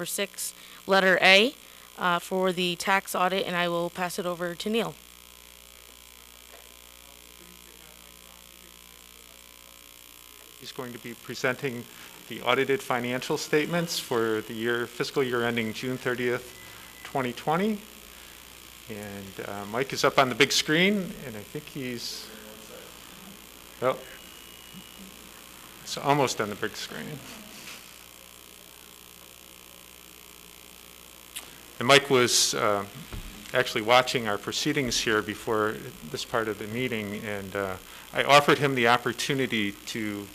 number 6, letter A, for the tax audit, and I will pass it over to Neil. He's going to be presenting the audited financial statements for the fiscal year ending June 30th, 2020. And Mike is up on the big screen, and I think he's, oh, it's almost on the big screen. And Mike was actually watching our proceedings here before this part of the meeting, and I offered him the opportunity to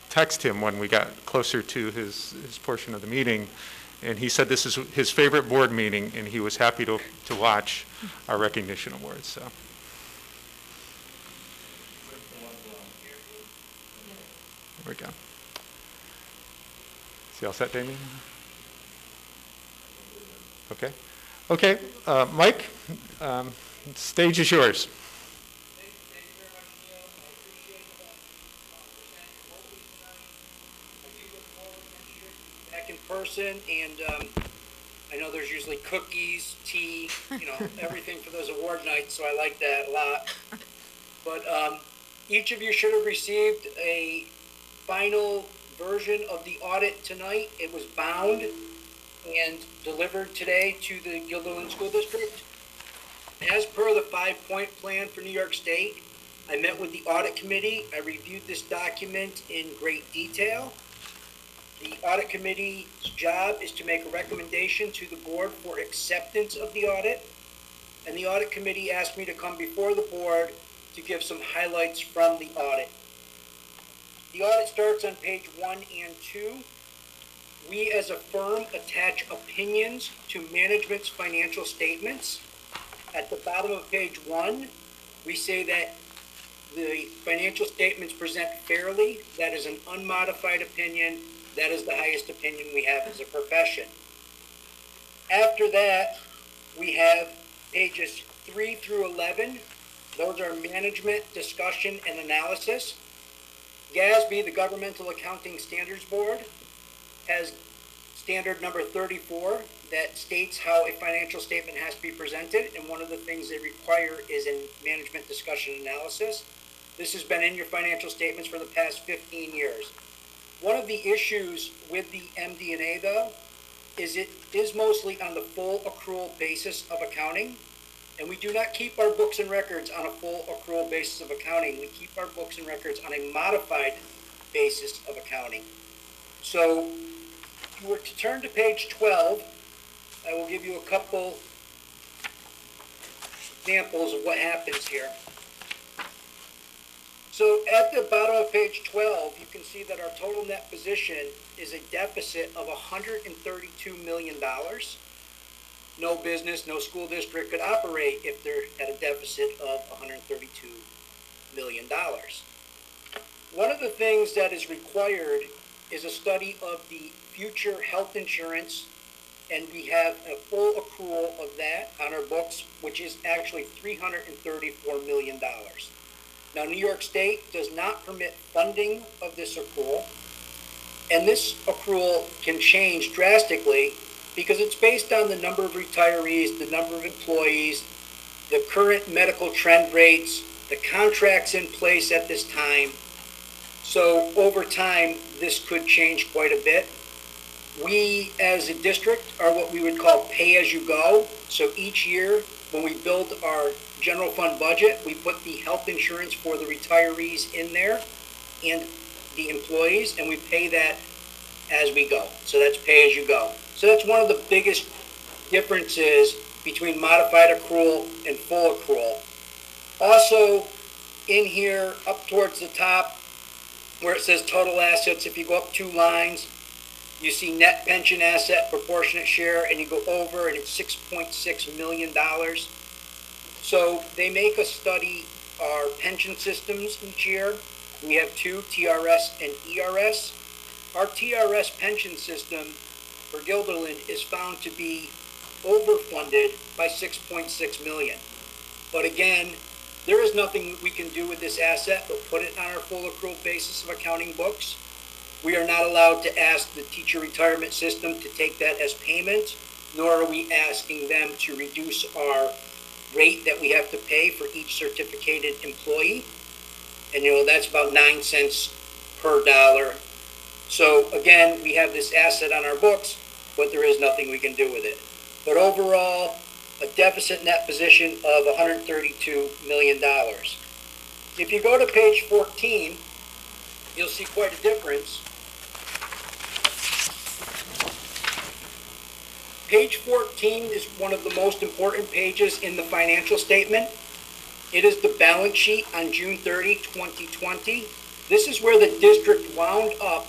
text him when we got closer to his portion of the meeting, and he said this is his favorite board meeting, and he was happy to watch our recognition awards. So. There we go. See all set, Demian? Okay. Okay, Mike, stage is yours. Person, and I know there's usually cookies, tea, everything for those award nights, so I like that a lot. But each of you should have received a final version of the audit tonight. It was bound and delivered today to the Guilderland School District. As per the 5-point plan for New York State, I met with the audit committee. I reviewed this document in great detail. The audit committee's job is to make a recommendation to the board for acceptance of the audit, and the audit committee asked me to come before the board to give some highlights from the audit. The audit starts on page 1 and 2. We as a firm attach opinions to management's financial statements. At the bottom of page 1, we say that the financial statements present fairly. That is an unmodified opinion. That is the highest opinion we have as a profession. After that, we have pages 3 through 11. Those are management discussion and analysis. GASB, the Governmental Accounting Standards Board, has standard number 34 that states how a financial statement has to be presented, and one of the things they require is a management discussion analysis. This has been in your financial statements for the past 15 years. One of the issues with the MD&A, though, is it is mostly on the full accrual basis of accounting, and we do not keep our books and records on a full accrual basis of accounting. We keep our books and records on a modified basis of accounting. So if you were to turn to page 12, I will give you a couple examples of what happens here. So at the bottom of page 12, you can see that our total net position is a deficit of $132 million. No business, no school district could operate if they're at a deficit of $132 million. One of the things that is required is a study of the future health insurance, and we have a full accrual of that on our books, which is actually $334 million. Now, New York State does not permit funding of this accrual, and this accrual can change drastically because it's based on the number of retirees, the number of employees, the current medical trend rates, the contracts in place at this time. So over time, this could change quite a bit. We, as a district, are what we would call pay-as-you-go. So each year, when we build our general fund budget, we put the health insurance for the retirees in there and the employees, and we pay that as we go. So that's pay-as-you-go. So that's one of the biggest differences between modified accrual and full accrual. Also, in here, up towards the top, where it says total assets, if you go up 2 lines, you see net pension asset proportionate share, and you go over, and it's $6.6 million. So they make us study our pension systems each year. We have 2, TRS and ERS. Our TRS pension system for Guilderland is found to be overfunded by $6.6 million. But again, there is nothing we can do with this asset but put it on our full accrual basis of accounting books. We are not allowed to ask the teacher retirement system to take that as payment, nor are we asking them to reduce our rate that we have to pay for each certificated employee. And that's about 9 cents per dollar. So again, we have this asset on our books, but there is nothing we can do with it. But overall, a deficit net position of $132 million. If you go to page 14, you'll see quite a difference. Page 14 is one of the most important pages in the financial statement. It is the balance sheet on June 30, 2020. This is where the district wound up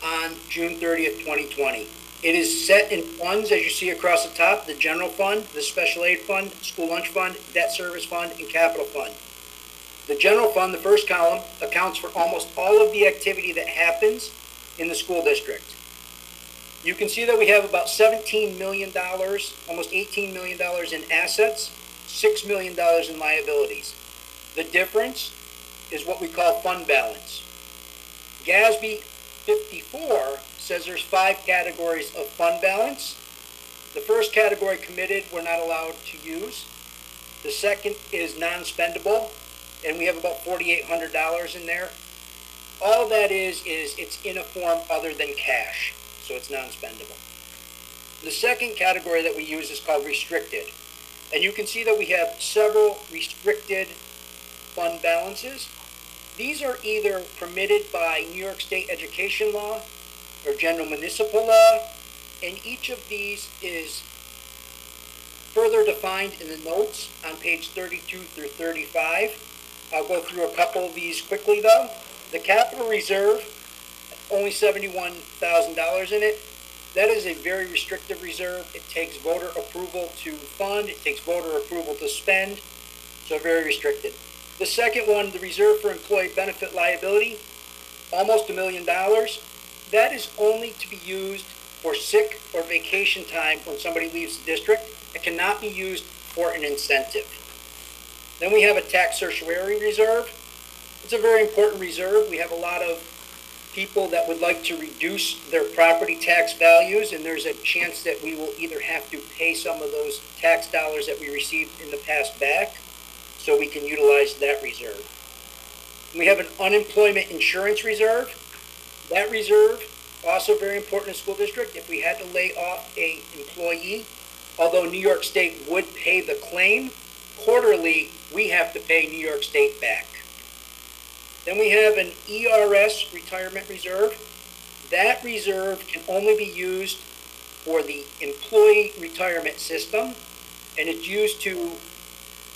on June 30th, 2020. It is set in funds, as you see across the top: the general fund, the special aid fund, school lunch fund, debt service fund, and capital fund. The general fund, the first column, accounts for almost all of the activity that happens in the school district. You can see that we have about $17 million, almost $18 million in assets, $6 million in liabilities. The difference is what we call fund balance. GASB 54 says there's 5 categories of fund balance. The first category, committed, we're not allowed to use. The second is non-spendable, and we have about $4,800 in there. All that is it's in a form other than cash, so it's non-spendable. The second category that we use is called restricted. And you can see that we have several restricted fund balances. These are either permitted by New York State education law or general municipal law, and each of these is further defined in the notes on page 32 through 35. I'll go through a couple of these quickly though. The capital reserve, only $71,000 in it. That is a very restrictive reserve. It takes voter approval to fund. It takes voter approval to spend. So very restricted. The second one, the reserve for employee benefit liability, almost $1 million. That is only to be used for sick or vacation time when somebody leaves the district. It cannot be used for an incentive. Then we have a tax certiorari reserve. It's a very important reserve. We have a lot of people that would like to reduce their property tax values, and there's a chance that we will either have to pay some of those tax dollars that we received in the past back, so we can utilize that reserve. We have an unemployment insurance reserve. That reserve, also very important in school district. If we had to lay off an employee, although New York State would pay the claim, quarterly we have to pay New York State back. Then we have an ERS retirement reserve. That reserve can only be used for the employee retirement system, and it's used to,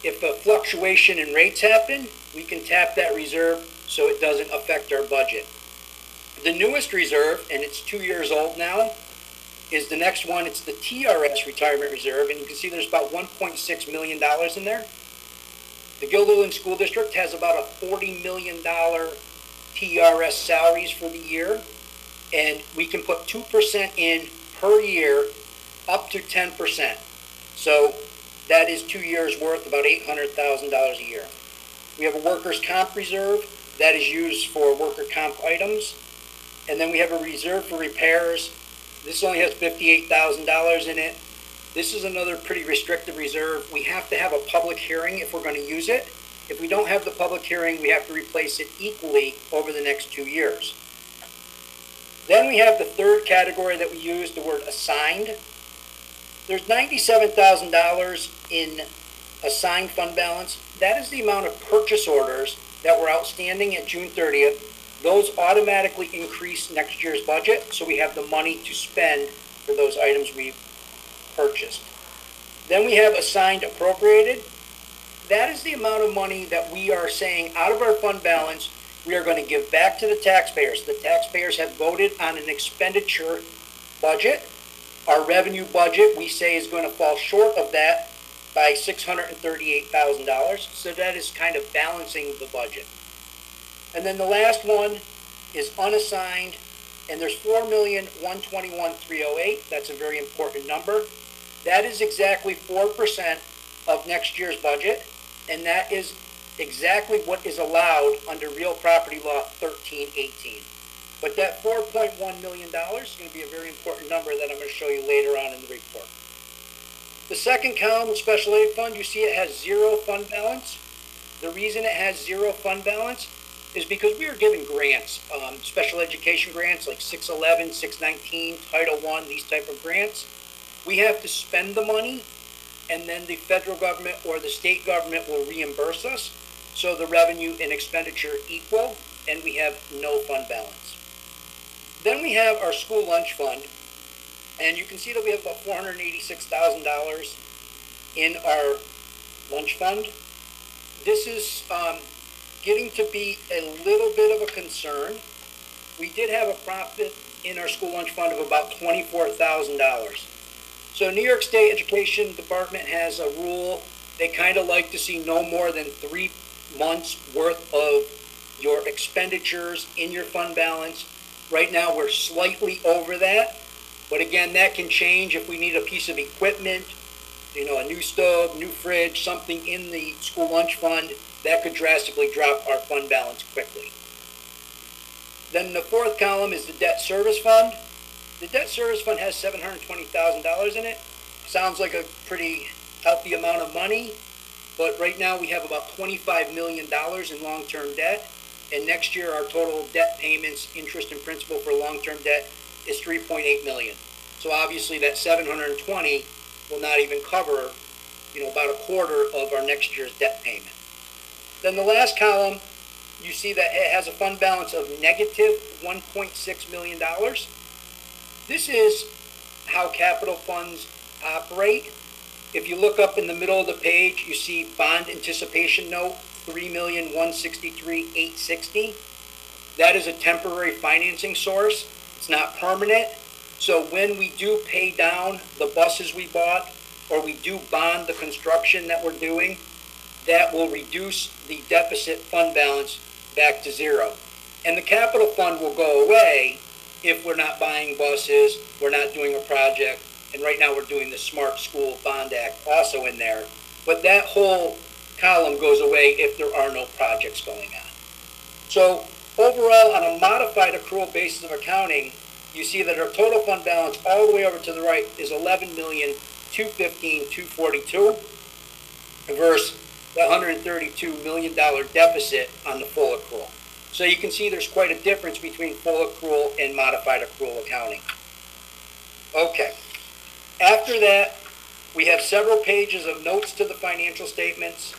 if a fluctuation in rates happen, we can tap that reserve so it doesn't affect our budget. The newest reserve, and it's 2 years old now, is the next one. It's the TRS retirement reserve, and you can see there's about $1.6 million in there. The Guilderland School District has about a $40 million TRS salaries for the year, and we can put 2% in per year up to 10%. So that is 2 years worth, about $800,000 a year. We have a workers' comp reserve that is used for worker comp items. And then we have a reserve for repairs. This only has $58,000 in it. This is another pretty restrictive reserve. We have to have a public hearing if we're going to use it. If we don't have the public hearing, we have to replace it equally over the next 2 years. Then we have the third category that we use, the word assigned. There's $97,000 in assigned fund balance. That is the amount of purchase orders that were outstanding at June 30th. Those automatically increase next year's budget, so we have the money to spend for those items we've purchased. Then we have assigned appropriated. That is the amount of money that we are saying out of our fund balance we are going to give back to the taxpayers. The taxpayers have voted on an expenditure budget. Our revenue budget, we say, is going to fall short of that by $638,000. So that is kind of balancing the budget. And then the last one is unassigned, and there's $4,121,308. That's a very important number. That is exactly 4% of next year's budget, and that is exactly what is allowed under Real Property Law 1318. But that $4.1 million is going to be a very important number that I'm going to show you later on in the report. The second column, special aid fund, you see it has zero fund balance. The reason it has zero fund balance is because we are given grants, special education grants like 611, 619, Title I, these type of grants. We have to spend the money, and then the federal government or the state government will reimburse us. So the revenue and expenditure equal, and we have no fund balance. Then we have our school lunch fund, and you can see that we have about $486,000 in our lunch fund. This is getting to be a little bit of a concern. We did have a profit in our school lunch fund of about $24,000. So New York State Education Department has a rule. They kind of like to see no more than 3 months worth of your expenditures in your fund balance. Right now we're slightly over that, but again, that can change if we need a piece of equipment, a new stove, new fridge, something in the school lunch fund. That could drastically drop our fund balance quickly. Then the fourth column is the debt service fund. The debt service fund has $720,000 in it. Sounds like a pretty healthy amount of money, but right now we have about $25 million in long-term debt, and next year our total debt payments, interest and principal for long-term debt is $3.8 million. So obviously that 720 will not even cover, about a quarter of our next year's debt payment. Then the last column, you see that it has a fund balance of negative $1.6 million. This is how capital funds operate. If you look up in the middle of the page, you see bond anticipation note, $3,163,860. That is a temporary financing source. It's not permanent. So when we do pay down the buses we bought, or we do bond the construction that we're doing, that will reduce the deficit fund balance back to zero. And the capital fund will go away if we're not buying buses, we're not doing a project, and right now we're doing the Smart School Bond Act also in there. But that whole column goes away if there are no projects going on. So overall, on a modified accrual basis of accounting, you see that our total fund balance all the way over to the right is $11,215,242 versus the $132 million deficit on the full accrual. So you can see there's quite a difference between full accrual and modified accrual accounting. Okay. After that, we have several pages of notes to the financial statements.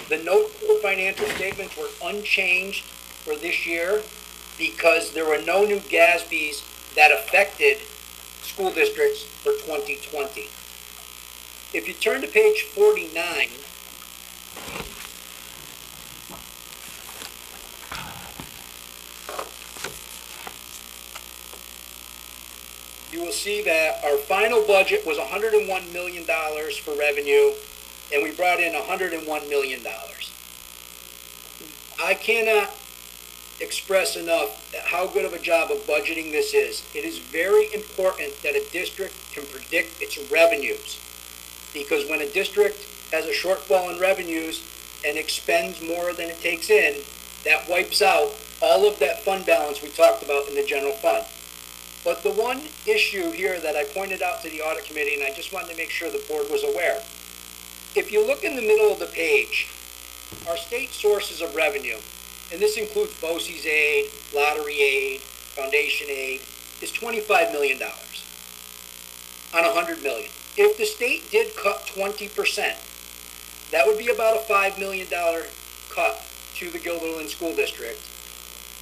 The notes to the financial statements were unchanged for this year because there were no new GASBs that affected school districts for 2020. If you turn to page 49, you will see that our final budget was $101 million for revenue, and we brought in $101 million. I cannot express enough how good of a job of budgeting this is. It is very important that a district can predict its revenues, because when a district has a shortfall in revenues and expends more than it takes in, that wipes out all of that fund balance we talked about in the general fund. But the one issue here that I pointed out to the audit committee, and I just wanted to make sure the board was aware, if you look in the middle of the page, our state sources of revenue, and this includes BOCES aid, lottery aid, foundation aid, is $25 million on $100 million. If the state did cut 20%, that would be about a $5 million cut to the Guilderland School District.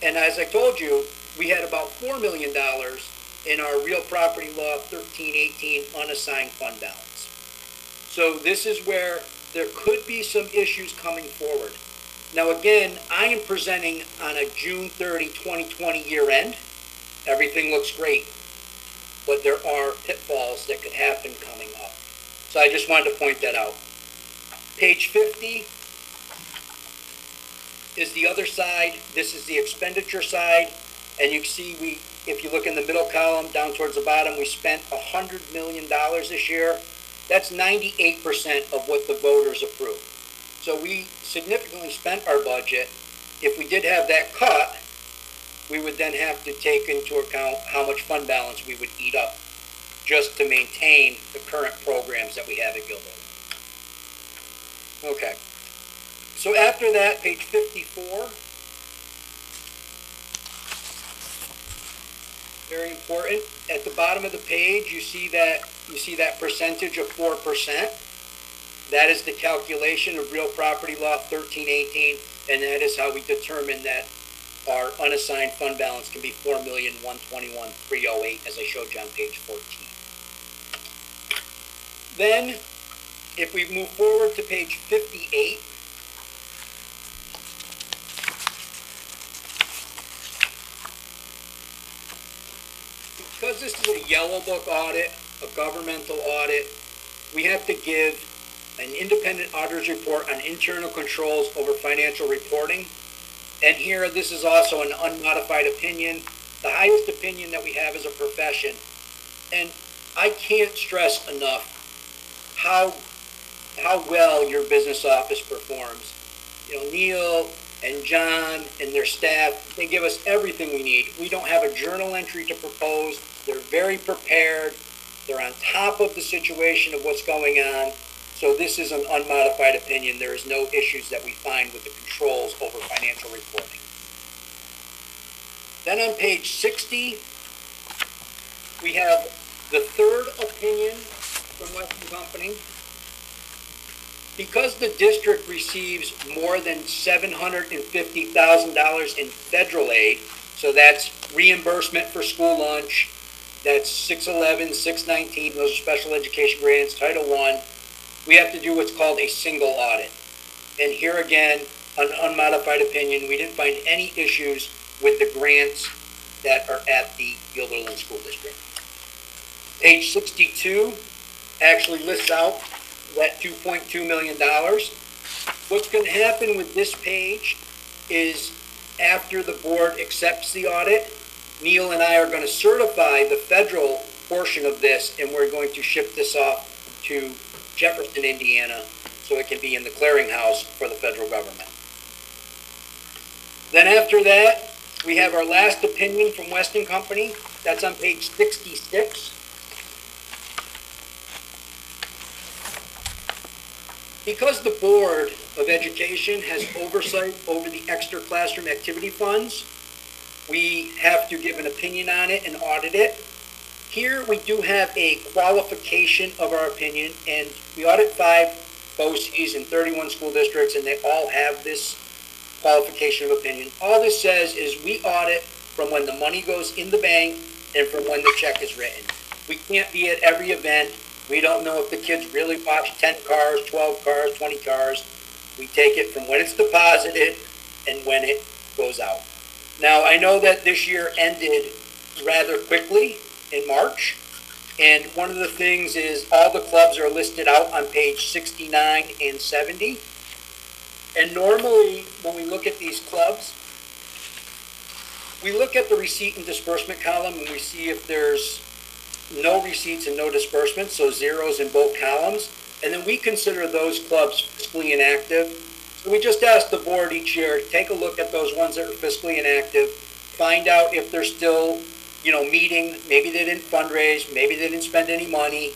And as I told you, we had about $4 million in our real property law 1318 unassigned fund balance. So this is where there could be some issues coming forward. Now again, I am presenting on a June 30, 2020 year end. Everything looks great, but there are pitfalls that could happen coming up. So I just wanted to point that out. Page 50 is the other side. This is the expenditure side. And you can see if you look in the middle column down towards the bottom, we spent $100 million this year. That's 98% of what the voters approved. So we significantly spent our budget. If we did have that cut, we would then have to take into account how much fund balance we would eat up just to maintain the current programs that we have at Gilder. Okay. So after that, page 54. Very important. At the bottom of the page, you see that percentage of 4%. That is the calculation of Real Property Law 1318, and that is how we determine that our unassigned fund balance can be $4,121,308, as I showed you on page 14. Then, if we move forward to page 58, because this is a yellow book audit, a governmental audit, we have to give an independent auditor's report on internal controls over financial reporting. And here, this is also an unmodified opinion, the highest opinion that we have as a profession. And I can't stress enough how well your business office performs. You know, Neil and John and their staff, they give us everything we need. We don't have a journal entry to propose. They're very prepared. They're on top of the situation of what's going on. So this is an unmodified opinion. There is no issues that we find with the controls over financial reporting. Then on page 60, we have the third opinion from Weston Company. Because the district receives more than $750,000 in federal aid, so that's reimbursement for school lunch, that's 611, 619, those are special education grants, Title I, we have to do what's called a single audit. And here again, an unmodified opinion, we didn't find any issues with the grants that are at the Gilderland School District. Page 62 actually lists out that $2.2 million. What's going to happen with this page is after the board accepts the audit, Neil and I are going to certify the federal portion of this, and we're going to ship this off to Jefferson, Indiana, so it can be in the clearinghouse for the federal government. Then after that, we have our last opinion from Weston Company. That's on page 66. Because the Board of Education has oversight over the extra classroom activity funds, we have to give an opinion on it and audit it. Here we do have a qualification of our opinion, and we audit 5 BOCES in 31 school districts, and they all have this qualification of opinion. All this says is we audit from when the money goes in the bank and from when the check is written. We can't be at every event. We don't know if the kids really watch 10 cars, 12 cars, 20 cars. We take it from when it's deposited and when it goes out. Now, I know that this year ended rather quickly in March, and one of the things is all the clubs are listed out on page 69 and 70. And normally, when we look at these clubs, we look at the receipt and disbursement column and we see if there's no receipts and no disbursements, so zeros in both columns, and then we consider those clubs fiscally inactive. So we just ask the board each year, take a look at those ones that are fiscally inactive, find out if they're still, meeting, maybe they didn't fundraise, maybe they didn't spend any money.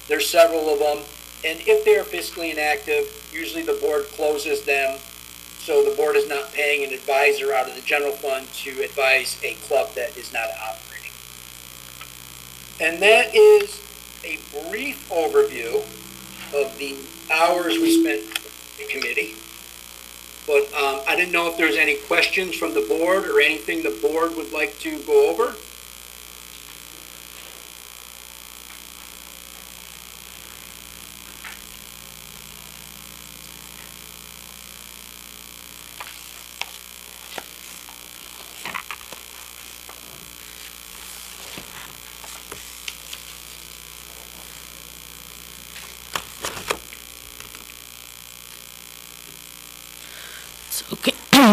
There's several of them, and if they are fiscally inactive, usually the board closes them, so the board is not paying an advisor out of the general fund to advise a club that is not operating. And that is a brief overview of the hours we spent in the committee. But I didn't know if there's any questions from the board or anything the board would like to go over.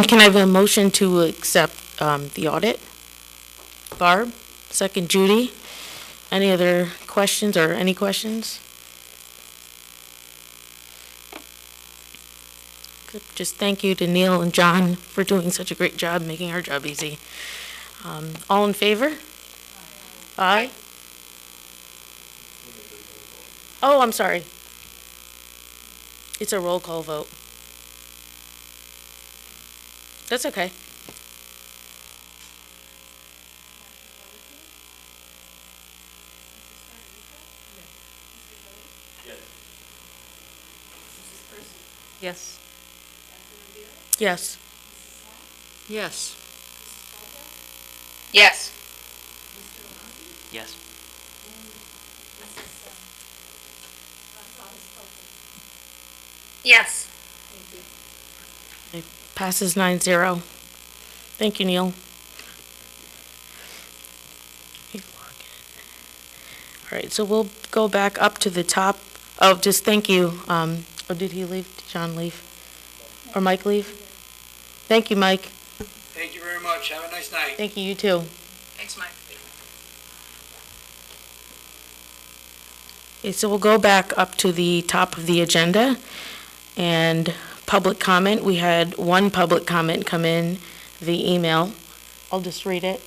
Can I have a motion to accept the audit? Barb, second Judy. Any other questions or any questions? Good. Just thank you to Neil and John for doing such a great job making our job easy. All in favor? Aye. Oh, I'm sorry. It's a roll call vote. That's okay. Yes. Yes. Yes. Yes. Yes. Yes. It passes 9-0. Thank you, Neil. All right, so we'll go back up to the top. Oh, just thank you. Oh, did he leave? Did John leave? Or Mike leave? Thank you, Mike. Thank you very much. Have a nice night. Thank you, you too. Thanks, Mike. Okay, so we'll go back up to the top of the agenda and public comment. We had one public comment come in via email. I'll just read it.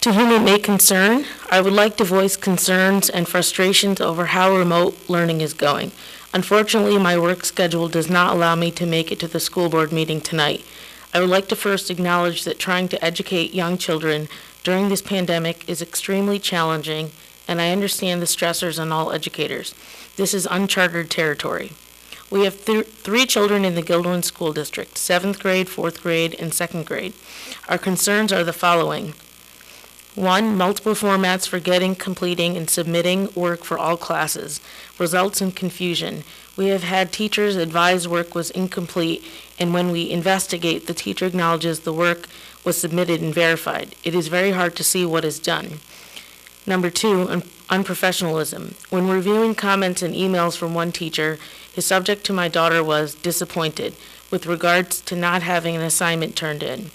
To whom it may concern, I would like to voice concerns and frustrations over how remote learning is going. Unfortunately, my work schedule does not allow me to make it to the school board meeting tonight. I would like to first acknowledge that trying to educate young children during this pandemic is extremely challenging, and I understand the stressors on all educators. This is uncharted territory. We have three children in the Guilderland School District, 7th grade, 4th grade, and 2nd grade. Our concerns are the following. 1, multiple formats for getting, completing, and submitting work for all classes results in confusion. We have had teachers advise work was incomplete, and when we investigate, the teacher acknowledges the work was submitted and verified. It is very hard to see what is done. Number 2, unprofessionalism. When reviewing comments and emails from one teacher, his subject to my daughter was disappointed with regards to not having an assignment turned in.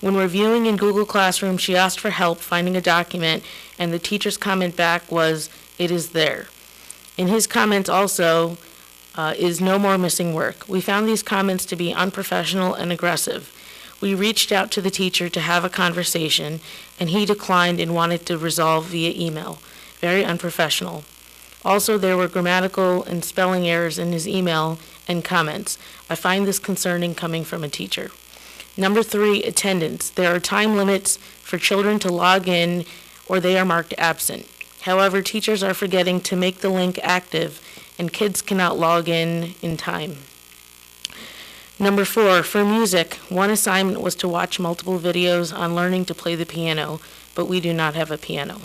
When reviewing in Google Classroom, she asked for help finding a document, and the teacher's comment back was, "It is there." In his comments also is no more missing work. We found these comments to be unprofessional and aggressive. We reached out to the teacher to have a conversation, and he declined and wanted to resolve via email. Very unprofessional. Also, there were grammatical and spelling errors in his email and comments. I find this concerning coming from a teacher. Number 3, attendance. There are time limits for children to log in or they are marked absent. However, teachers are forgetting to make the link active and kids cannot log in time. Number 4, for music, one assignment was to watch multiple videos on learning to play the piano, but we do not have a piano.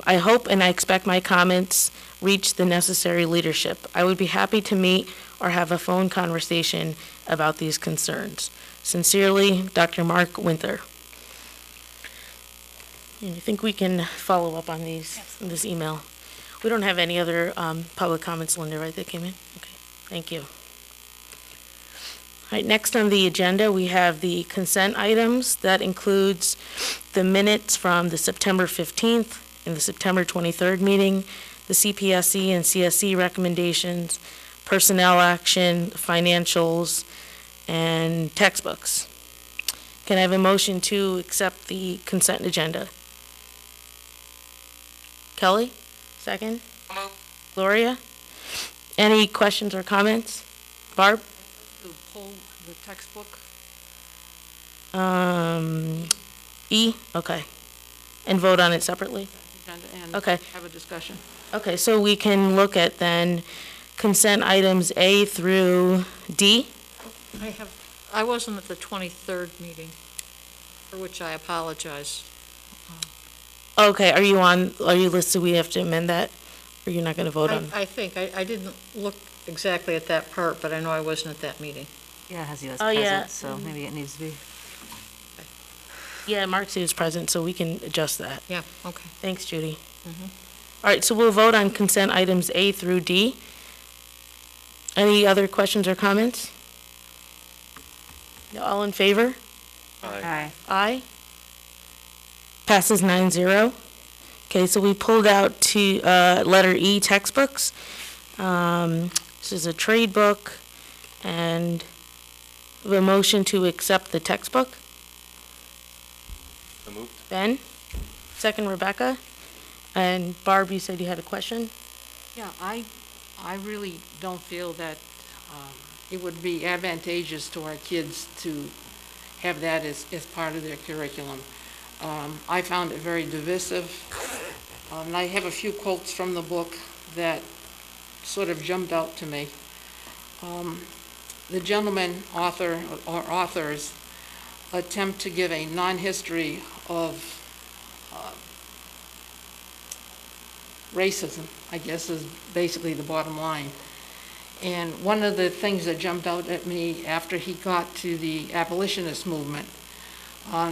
I hope and I expect my comments reach the necessary leadership. I would be happy to meet or have a phone conversation about these concerns. Sincerely, Dr. Mark Winther. And I think we can follow up on these in this email. We don't have any other public comments, Linda, right, that came in? Okay, thank you. All right, next on the agenda, we have the consent items. That includes the minutes from the September 15th and the September 23rd meeting, the CPSC and CSC recommendations, personnel action, financials, and textbooks. Can I have a motion to accept the consent agenda? Kelly, second? Gloria? Any questions or comments? Barb? To pull the textbook. E, okay. And vote on it separately? And Okay. have a discussion. Okay, so we can look at then consent items A through D? I wasn't at the 23rd meeting, for which I apologize. Okay, are you listed, we have to amend that? Or you're not gonna vote on? I think, I didn't look exactly at that part, but I know I wasn't at that meeting. Yeah, it has you as Oh, yeah. present, so maybe it needs to be. Yeah, Mark's is present, so we can adjust that. Yeah, okay. Thanks, Judy. All right, so we'll vote on consent items A through D. Any other questions or comments? All in favor? Aye. Aye. Passes 9-0. Okay, so we pulled out to letter E, textbooks. This is a trade book, and we have a motion to accept the textbook. So moved. Ben? Second, Rebecca? And Barb, you said you had a question? Yeah, I really don't feel that it would be advantageous to our kids to have that as part of their curriculum. I found it very divisive. And I have a few quotes from the book that sort of jumped out to me. The gentleman author or authors attempt to give a non-history of racism, I guess, is basically the bottom line. And one of the things that jumped out at me after he got to the abolitionist movement,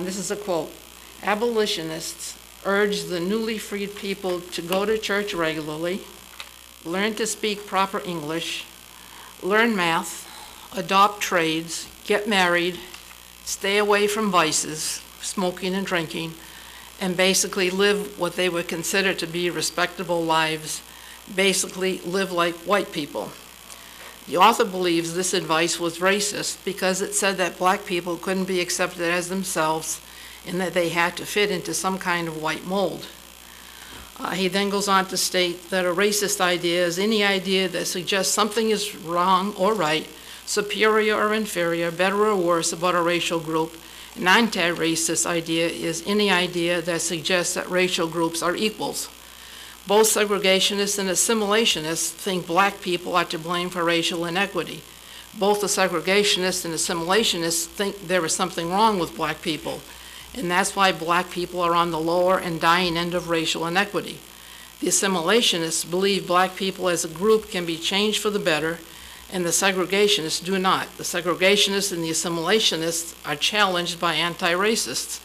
this is a quote, "Abolitionists urged the newly freed people to go to church regularly, learn to speak proper English, learn math, adopt trades, get married, stay away from vices, smoking and drinking, and basically live what they would consider to be respectable lives, basically live like white people." The author believes this advice was racist because it said that black people couldn't be accepted as themselves and that they had to fit into some kind of white mold. He then goes on to state that a racist idea is any idea that suggests something is wrong or right, superior or inferior, better or worse about a racial group. An anti-racist idea is any idea that suggests that racial groups are equals. Both segregationists and assimilationists think black people are to blame for racial inequity. Both the segregationists and assimilationists think there is something wrong with black people, and that's why black people are on the lower and dying end of racial inequity. The assimilationists believe black people as a group can be changed for the better, and the segregationists do not. The segregationists and the assimilationists are challenged by anti-racists.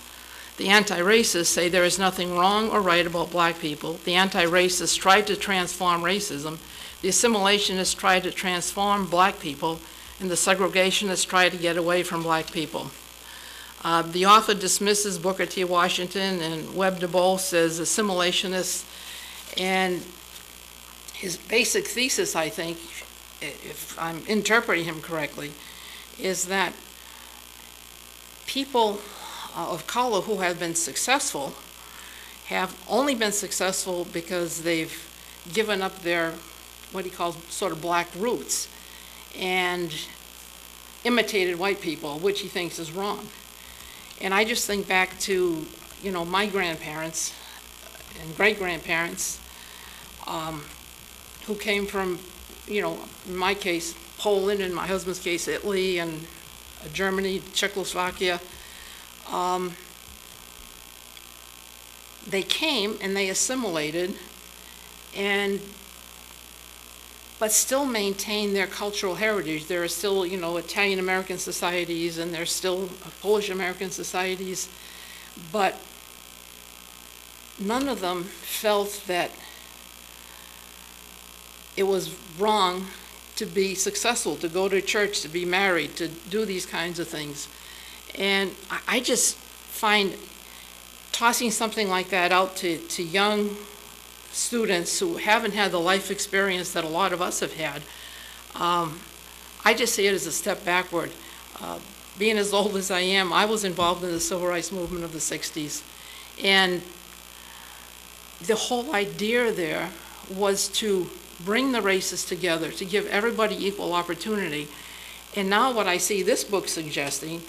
The anti-racists say there is nothing wrong or right about black people. The anti-racists try to transform racism. The assimilationists try to transform black people, and the segregationists try to get away from black people. The author dismisses Booker T. Washington, and Webb Du Bois says assimilationists, and his basic thesis, I think, if I'm interpreting him correctly, is that people of color who have been successful have only been successful because they've given up their, what he calls sort of black roots, and imitated white people, which he thinks is wrong. And I just think back to, my grandparents and great-grandparents who came from, in my case, Poland, in my husband's case, Italy, and Germany, Czechoslovakia. They came and they assimilated, but still maintain their cultural heritage. There are still, Italian-American societies, and there's still Polish-American societies, but none of them felt that it was wrong to be successful, to go to church, to be married, to do these kinds of things. And I just find tossing something like that out to young students who haven't had the life experience that a lot of us have had, I just see it as a step backward. Being as old as I am, I was involved in the civil rights movement of the 60s. And the whole idea there was to bring the races together, to give everybody equal opportunity. And now what I see this book suggesting,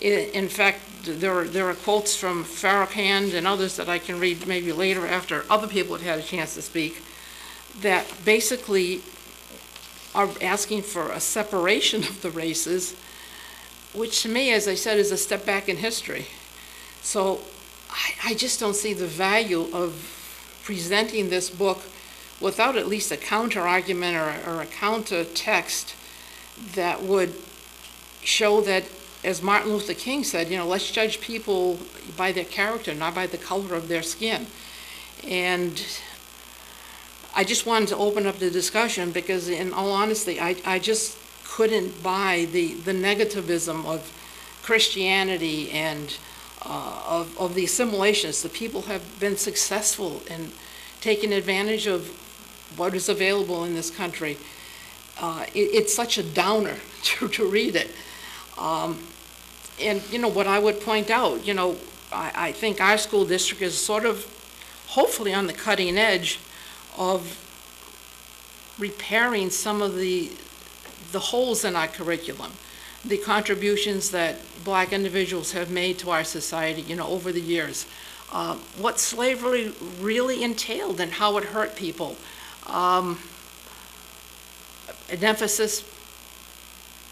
in fact, there are quotes from Farrakhan and others that I can read maybe later after other people have had a chance to speak, that basically are asking for a separation of the races, which to me, as I said, is a step back in history. So I just don't see the value of presenting this book without at least a counter-argument or a counter-text that would show that, as Martin Luther King said, let's judge people by their character, not by the color of their skin. And I just wanted to open up the discussion because, in all honesty, I just couldn't buy the negativism of Christianity and of the assimilationists. The people have been successful in taking advantage of what is available in this country. It's such a downer to read it. And what I would point out, I think our school district is sort of, hopefully on the cutting edge of repairing some of the holes in our curriculum, the contributions that Black individuals have made to our society, you know, over the years. What slavery really entailed and how it hurt people. An emphasis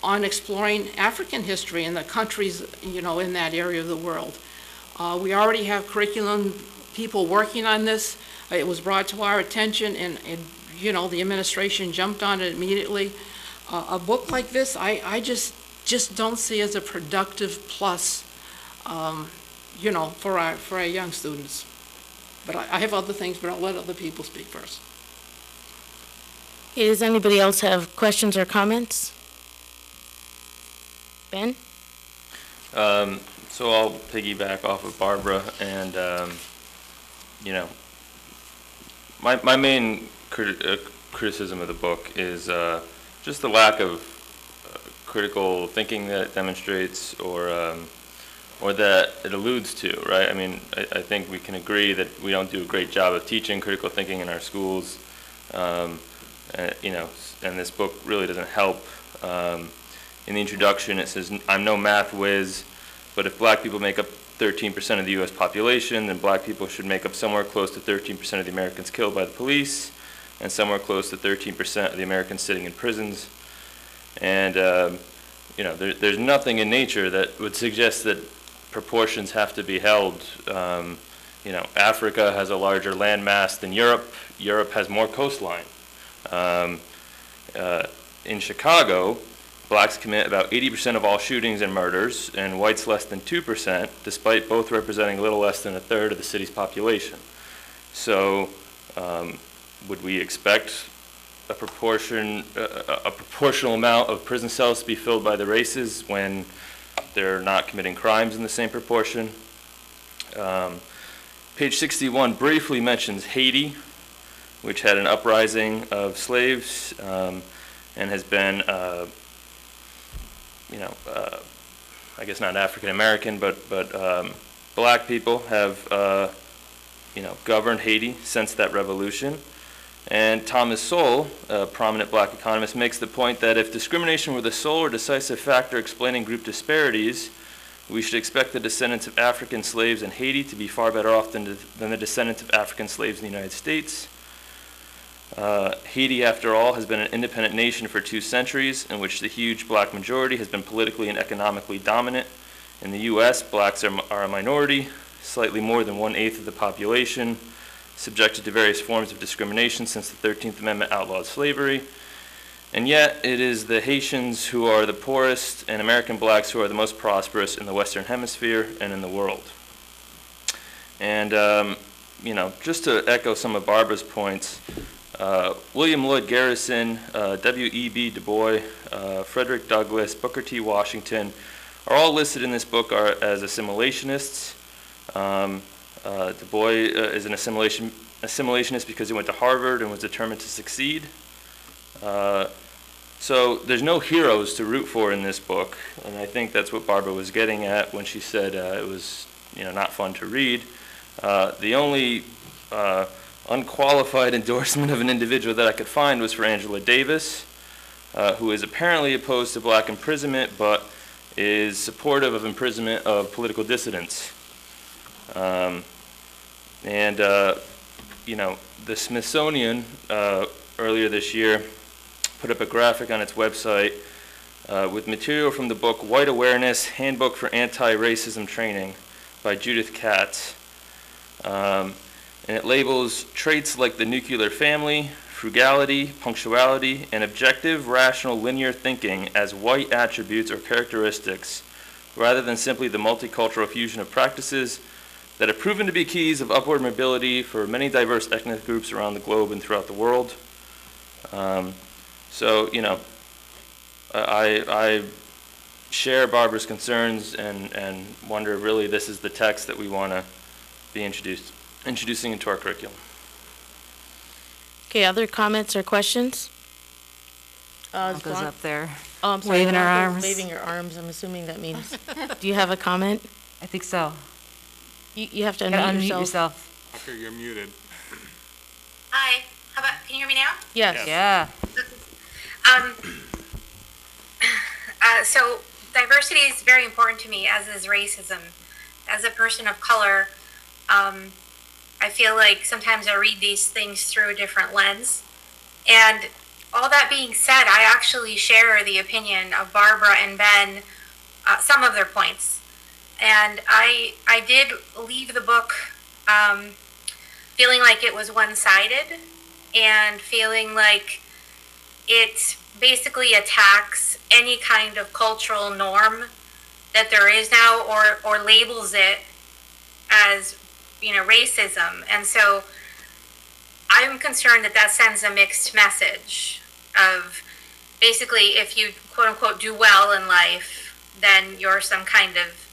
on exploring African history in the countries, you know, in that area of the world. We already have curriculum people working on this. It was brought to our attention, and you know, the administration jumped on it immediately. A book like this, I just don't see as a productive plus, you know, for our young students. But I have other things, but I'll let other people speak first. Okay, does anybody else have questions or comments? Ben? So I'll piggyback off of Barbara, and you know, my main criticism of the book is just the lack of critical thinking that it demonstrates, or that it alludes to, right? I mean, I think we can agree that we don't do a great job of teaching critical thinking in our schools, you know, and this book really doesn't help. In the introduction, it says, "I'm no math whiz, but if Black people make up 13% of the U.S. population, then Black people should make up somewhere close to 13% of the Americans killed by the police, and somewhere close to 13% of the Americans sitting in prisons." And you know, there's nothing in nature that would suggest that proportions have to be held. You know, Africa has a larger landmass than Europe. Europe has more coastline. In Chicago, Blacks commit about 80% of all shootings and murders, and whites less than 2%, despite both representing a little less than a third of the city's population. So, would we expect a proportional amount of prison cells to be filled by the races when they're not committing crimes in the same proportion? Page 61 briefly mentions Haiti, which had an uprising of slaves and has been, you know, I guess not African American, but Black people have, you know, governed Haiti since that revolution. And Thomas Sowell, a prominent Black economist, makes the point that if discrimination were the sole or decisive factor explaining group disparities, we should expect the descendants of African slaves in Haiti to be far better off than the descendants of African slaves in the United States. Haiti, after all, has been an independent nation for 2 centuries, in which the huge Black majority has been politically and economically dominant. In the U.S., Blacks are a minority, slightly more than 1/8 of the population, subjected to various forms of discrimination since the 13th Amendment outlawed slavery. And yet, it is the Haitians who are the poorest and American Blacks who are the most prosperous in the Western Hemisphere and in the world. And, you know, just to echo some of Barbara's points, William Lloyd Garrison, W.E.B. Du Bois, Frederick Douglass, Booker T. Washington are all listed in this book as assimilationists. Du Bois is an assimilationist because he went to Harvard and was determined to succeed. So there's no heroes to root for in this book, and I think that's what Barbara was getting at when she said it was, you know, not fun to read. The only unqualified endorsement of an individual that I could find was for Angela Davis, who is apparently opposed to Black imprisonment, but is supportive of imprisonment of political dissidents. You know, the Smithsonian earlier this year put up a graphic on its website with material from the book White Awareness, Handbook for Anti-Racism Training by Judith Katz. And it labels traits like the nuclear family, frugality, punctuality, and objective, rational, linear thinking as white attributes or characteristics, rather than simply the multicultural fusion of practices that have proven to be keys of upward mobility for many diverse ethnic groups around the globe and throughout the world. So, you know, I share Barbara's concerns and wonder really this is the text that we want to be introducing into our curriculum. Okay, other comments or questions? Goes up there. Oh, I'm sorry. Waving her Blanca's arms. Waving your arms, I'm assuming that means, do you have a comment? I think so. You have to Gotta unmute unmute yourself. yourself. Okay, you're muted. Hi, how about, can you hear me now? Yes. Yeah. Um, so diversity is very important to me, as is racism. As a person of color, I feel like sometimes I read these things through a different lens. And all that being said, I actually share the opinion of Barbara and Ben, some of their points. And I did leave the book feeling like it was one-sided and feeling like it basically attacks any kind of cultural norm that there is now, or labels it as, racism. And so I'm concerned that sends a mixed message of basically, if you quote unquote do well in life, then you're some kind of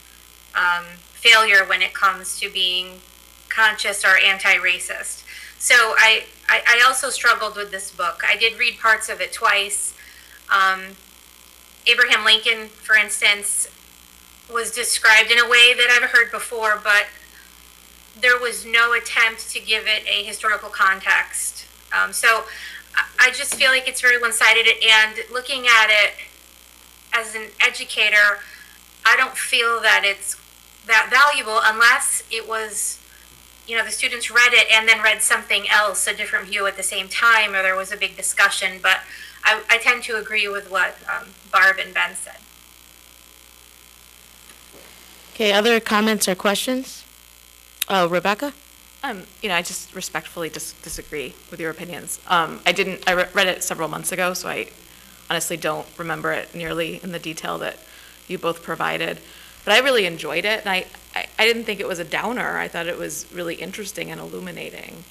failure when it comes to being conscious or anti-racist. So I also struggled with this book. I did read parts of it twice. Abraham Lincoln, for instance, was described in a way that I've heard before, but there was no attempt to give it a historical context. So I just feel like it's very one-sided, and looking at it as an educator, I don't feel that it's that valuable unless it was, the students read it and then read something else, a different view at the same time, or there was a big discussion. But I tend to agree with what Barb and Ben said. Okay, other comments or questions? Oh, Rebecca? I just respectfully disagree with your opinions. I read it several months ago, so I honestly don't remember it nearly in the detail that you both provided. But I really enjoyed it, and I didn't think it was a downer. I thought it was really interesting and illuminating.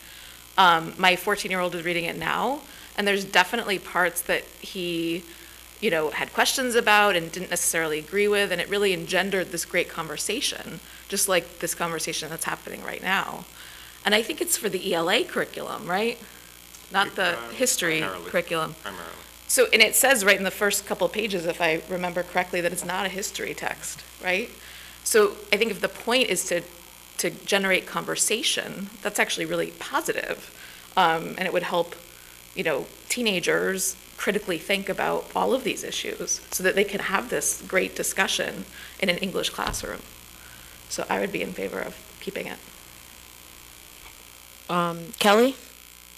My 14-year-old is reading it now, and there's definitely parts that he, had questions about and didn't necessarily agree with, and it really engendered this great conversation, just like this conversation that's happening right now. And I think it's for the ELA curriculum, right? Not the history curriculum. Primarily. So, and it says right in the first couple of pages, if I remember correctly, that it's not a history text, right? So I think if the point is to generate conversation, that's actually really positive. And it would help, teenagers critically think about all of these issues so that they can have this great discussion in an English classroom. So I would be in favor of keeping it. Kelly?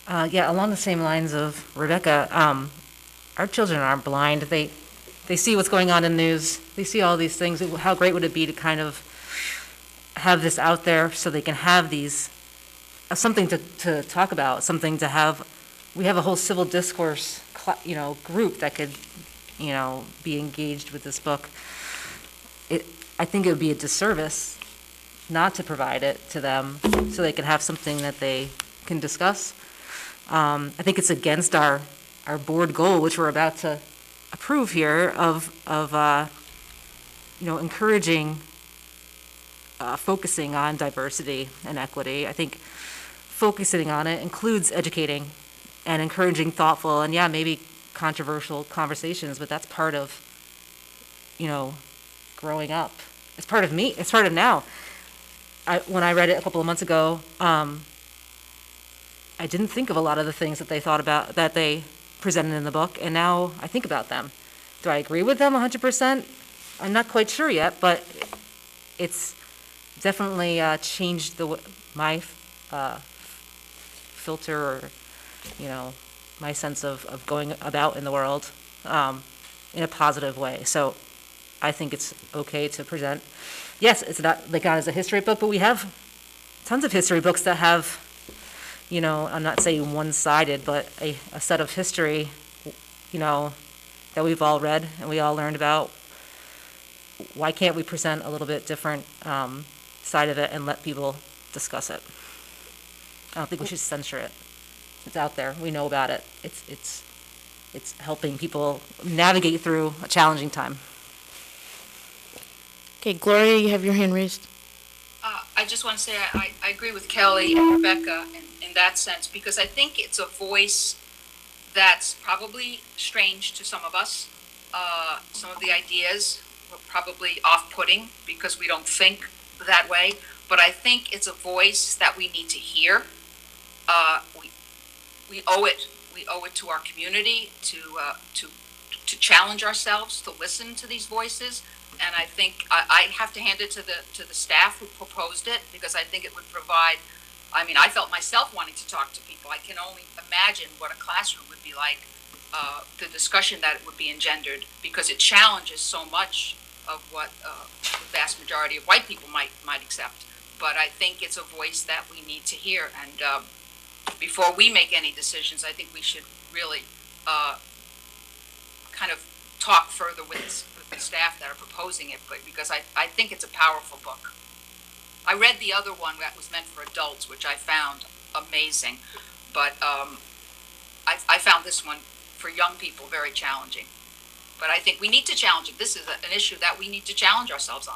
Yeah, along the same lines of Rebecca, our children aren't blind. They see what's going on in the news. They see all these things. How great would it be to kind of have this out there so they can have these, something to talk about, something to have. We have a whole civil discourse, group that could, be engaged with this book. I think it would be a disservice not to provide it to them so they can have something that they can discuss. I think it's against our board goal, which we're about to approve here, of encouraging, focusing on diversity and equity. I think focusing on it includes educating and encouraging thoughtful and, maybe controversial conversations, but that's part of, growing up. It's part of me. It's part of now. When I read it a couple of months ago, I didn't think of a lot of the things that they thought about, that they presented in the book, and now I think about them. Do I agree with them 100%? I'm not quite sure yet, but it's definitely changed my filter, or my sense of going about in the world in a positive way. So I think it's okay to present. Yes, it's not as a history book, but we have tons of history books that have, I'm not saying one-sided, but a set of history, that we've all read and we all learned about. Why can't we present a little bit different side of it and let people discuss it? I don't think we should censor it. It's out there. We know about it. It's helping people navigate through a challenging time. Okay, Gloria, you have your hand raised. I just want to say I agree with Kelly and Rebecca in that sense, because I think it's a voice that's probably strange to some of us. Some of the ideas were probably off-putting because we don't think that way. but I think it's a voice that we need to hear. We owe it. We owe it to our community to challenge ourselves, to listen to these voices. And I think I have to hand it to the staff who proposed it, because I think it would provide. I mean, I felt myself wanting to talk to people. I can only imagine what a classroom would be like, the discussion that it would be engendered, because it challenges so much of what the vast majority of white people might accept. But I think it's a voice that we need to hear. And before we make any decisions, I think we should really kind of talk further with the staff that are proposing it, but because I think it's a powerful book. I read the other one that was meant for adults, which I found amazing, but I found this one for young people very challenging. But I think we need to challenge it. This is an issue that we need to challenge ourselves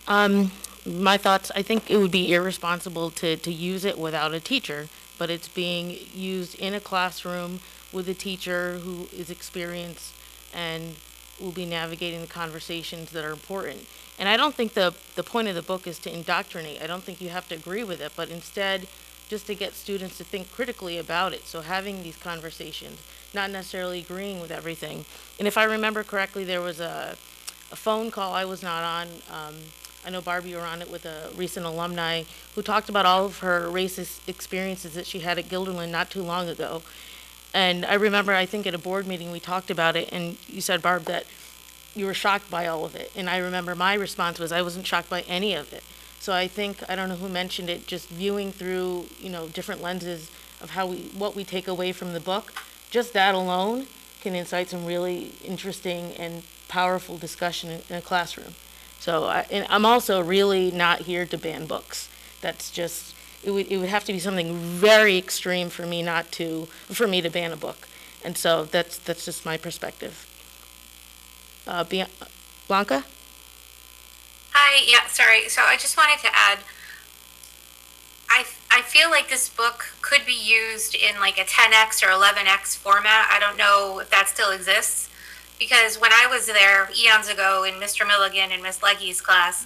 on. My thoughts, I think it would be irresponsible to use it without a teacher, but it's being used in a classroom with a teacher who is experienced and will be navigating the conversations that are important. And I don't think the point of the book is to indoctrinate. I don't think you have to agree with it, but instead just to get students to think critically about it. So having these conversations, not necessarily agreeing with everything. And if I remember correctly, there was a phone call I was not on. I know Barbie, you were on it with a recent alumni who talked about all of her racist experiences that she had at Guilderland not too long ago. And I remember, I think at a board meeting, we talked about it, and you said, Barb, that you were shocked by all of it. And I remember my response was, I wasn't shocked by any of it. So I think, I don't know who mentioned it, just viewing through, different lenses of what we take away from the book, just that alone can incite some really interesting and powerful discussion in a classroom. So and I'm also really not here to ban books. That's just, it would have to be something very extreme for me to ban a book. And so that's just my perspective. Blanca? Hi, yeah, sorry. So I just wanted to add, I feel like this book could be used in like a 10x or 11x format. I don't know if that still exists, because when I was there eons ago in Mr. Milligan and Miss Legge's class,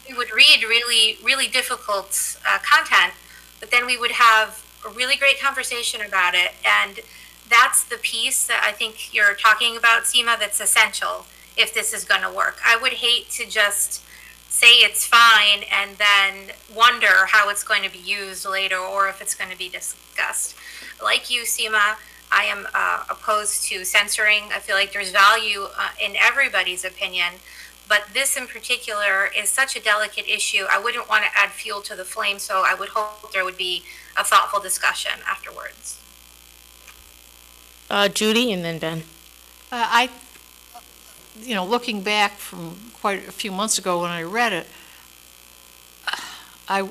we would read really, really difficult content, but then we would have a really great conversation about it. And that's the piece that I think you're talking about, Seema, that's essential if this is going to work. I would hate to just say it's fine and then wonder how it's going to be used later or if it's going to be discussed. Like you, Seema, I am opposed to censoring. I feel like there's value in everybody's opinion, but this in particular is such a delicate issue. I wouldn't want to add fuel to the flame, so I would hope there would be a thoughtful discussion afterwards. Judy and then Ben. Looking back from quite a few months ago when I read it, I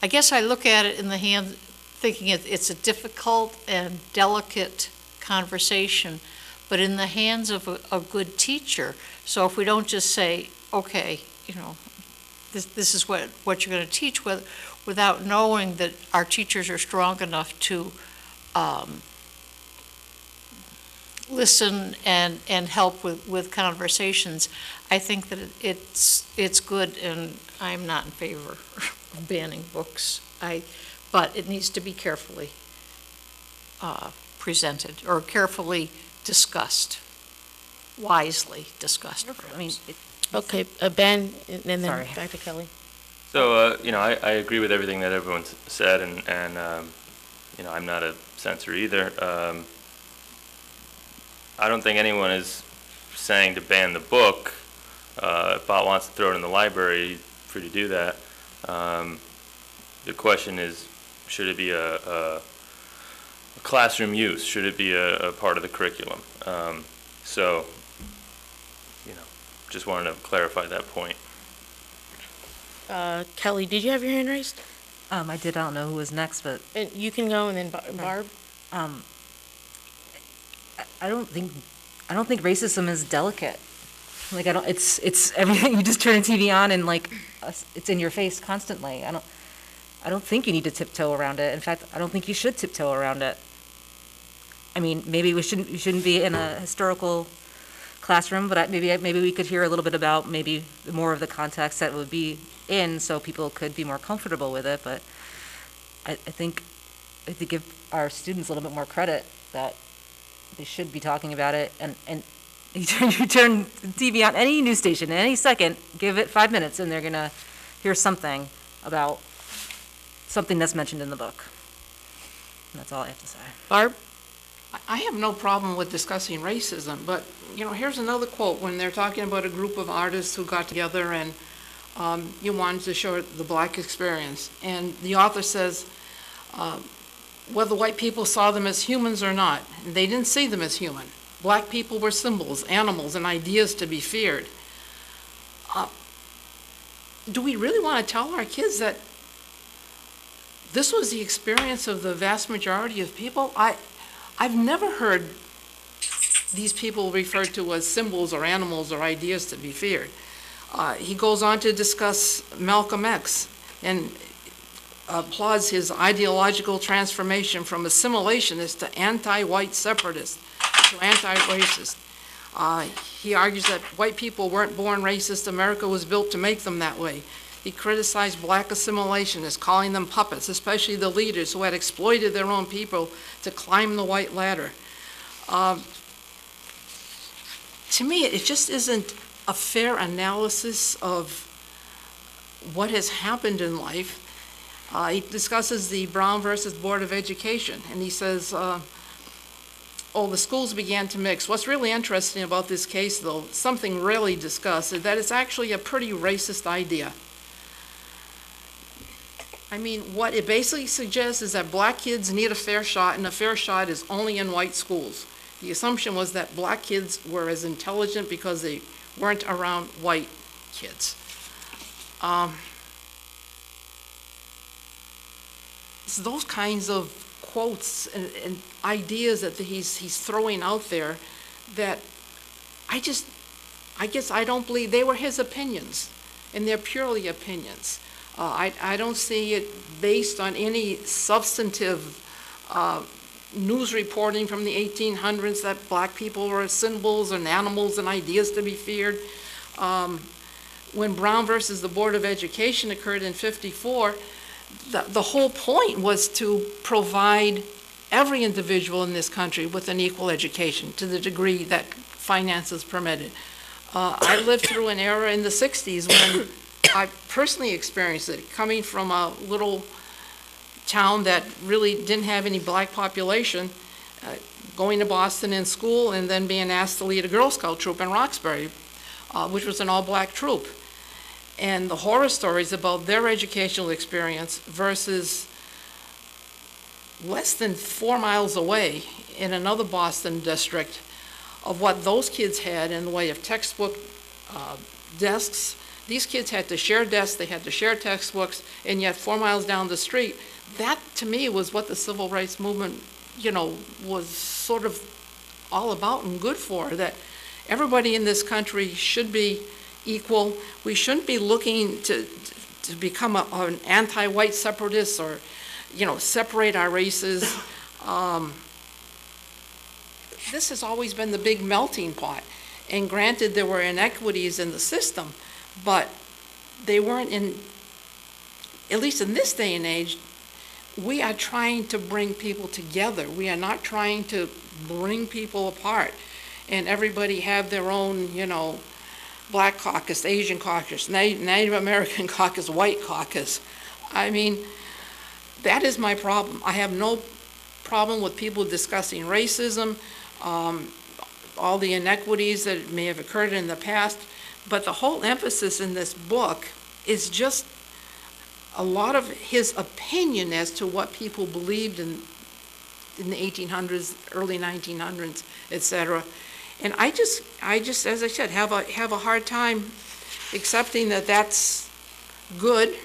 guess I look at it in the hand, thinking it's a difficult and delicate conversation, but in the hands of a good teacher. So if we don't just say, okay, this is what you're going to teach, without knowing that our teachers are strong enough to listen and help with conversations, I think that it's good, and I'm not in favor of banning books. But it needs to be carefully presented or carefully discussed, wisely discussed. Okay, Ben, and then Sorry. back to Kelly. So, I agree with everything that everyone's said, and I'm not a censor either. I don't think anyone is saying to ban the book. If Bot wants to throw it in the library, free to do that. The question is, should it be a classroom use? Should it be a part of the curriculum? So, just wanted to clarify that point. Kelly, did you have your hand raised? I did. I don't know who was next, but And you can go, and then Barb. I don't think racism is delicate. Like it's everything. You just turn the TV on and it's in your face constantly. I don't think you need to tiptoe around it. In fact, I don't think you should tiptoe around it. I mean, maybe we shouldn't be in a historical classroom, but maybe we could hear a little bit about maybe more of the context that would be in so people could be more comfortable with it, but I think to give our students a little bit more credit that they should be talking about it, and you turn the TV on any news station in any second, give it 5 minutes, and they're gonna hear something about something that's mentioned in the book. And that's all I have to say. Barb? I have no problem with discussing racism, but, here's another quote when they're talking about a group of artists who got together and you wanted to show the black experience. And the author says, whether white people saw them as humans or not, they didn't see them as human. Black people were symbols, animals, and ideas to be feared. Do we really want to tell our kids that this was the experience of the vast majority of people? I've never heard these people referred to as symbols or animals or ideas to be feared. He goes on to discuss Malcolm X and applauds his ideological transformation from assimilationist to anti-white separatist to anti-racist. He argues that white people weren't born racist, America was built to make them that way. He criticized black assimilationists, calling them puppets, especially the leaders who had exploited their own people to climb the white ladder. To me, it just isn't a fair analysis of what has happened in life. He discusses the Brown versus Board of Education, and he says, the schools began to mix. What's really interesting about this case, though, something rarely discussed, is that it's actually a pretty racist idea. I mean, what it basically suggests is that black kids need a fair shot, and a fair shot is only in white schools. The assumption was that black kids were as intelligent because they weren't around white kids. It's those kinds of quotes and ideas that he's throwing out there that I guess I don't believe they were his opinions, and they're purely opinions. I don't see it based on any substantive news reporting from the 1800s that black people were symbols and animals and ideas to be feared. When Brown versus the Board of Education occurred in '54, the whole point was to provide every individual in this country with an equal education to the degree that finances permitted. I lived through an era in the 60s when I personally experienced it, coming from a little town that really didn't have any black population, going to Boston in school and then being asked to lead a Girl Scout troop in Roxbury, which was an all-black troop. And the horror stories about their educational experience versus less than 4 miles away in another Boston district of what those kids had in the way of textbook desks. These kids had to share desks, they had to share textbooks, and yet 4 miles down the street, that to me was what the civil rights movement, was sort of all about and good for, that everybody in this country should be equal. We shouldn't be looking to become an anti-white separatist or, separate our races. This has always been the big melting pot. And granted, there were inequities in the system, but they weren't at least in this day and age, we are trying to bring people together. We are not trying to bring people apart and everybody have their own, Black caucus, Asian caucus, Native American caucus, white caucus. I mean, that is my problem. I have no problem with people discussing racism, all the inequities that may have occurred in the past, but the whole emphasis in this book is just a lot of his opinion as to what people believed in the 1800s, early 1900s, etc. And I just, as I said, have a hard time accepting that that's good,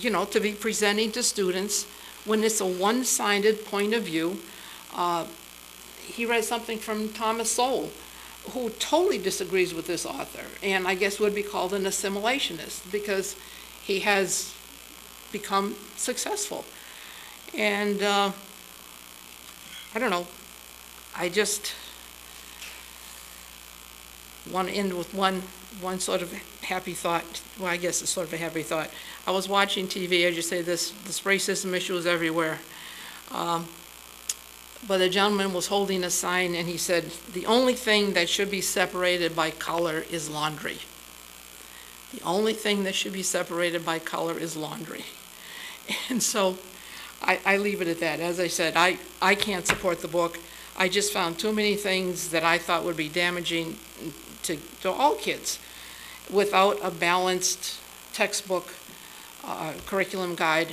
to be presenting to students when it's a one-sided point of view. He read something from Thomas Sowell, who totally disagrees with this author, and I guess would be called an assimilationist because he has become successful. And I don't know, I just want to end with one sort of happy thought. Well, I guess it's sort of a happy thought. I was watching TV, as you say, this racism issue is everywhere. But a gentleman was holding a sign and he said, the only thing that should be separated by color is laundry. The only thing that should be separated by color is laundry. And so I leave it at that. As I said, I can't support the book. I just found too many things that I thought would be damaging to all kids without a balanced textbook curriculum guide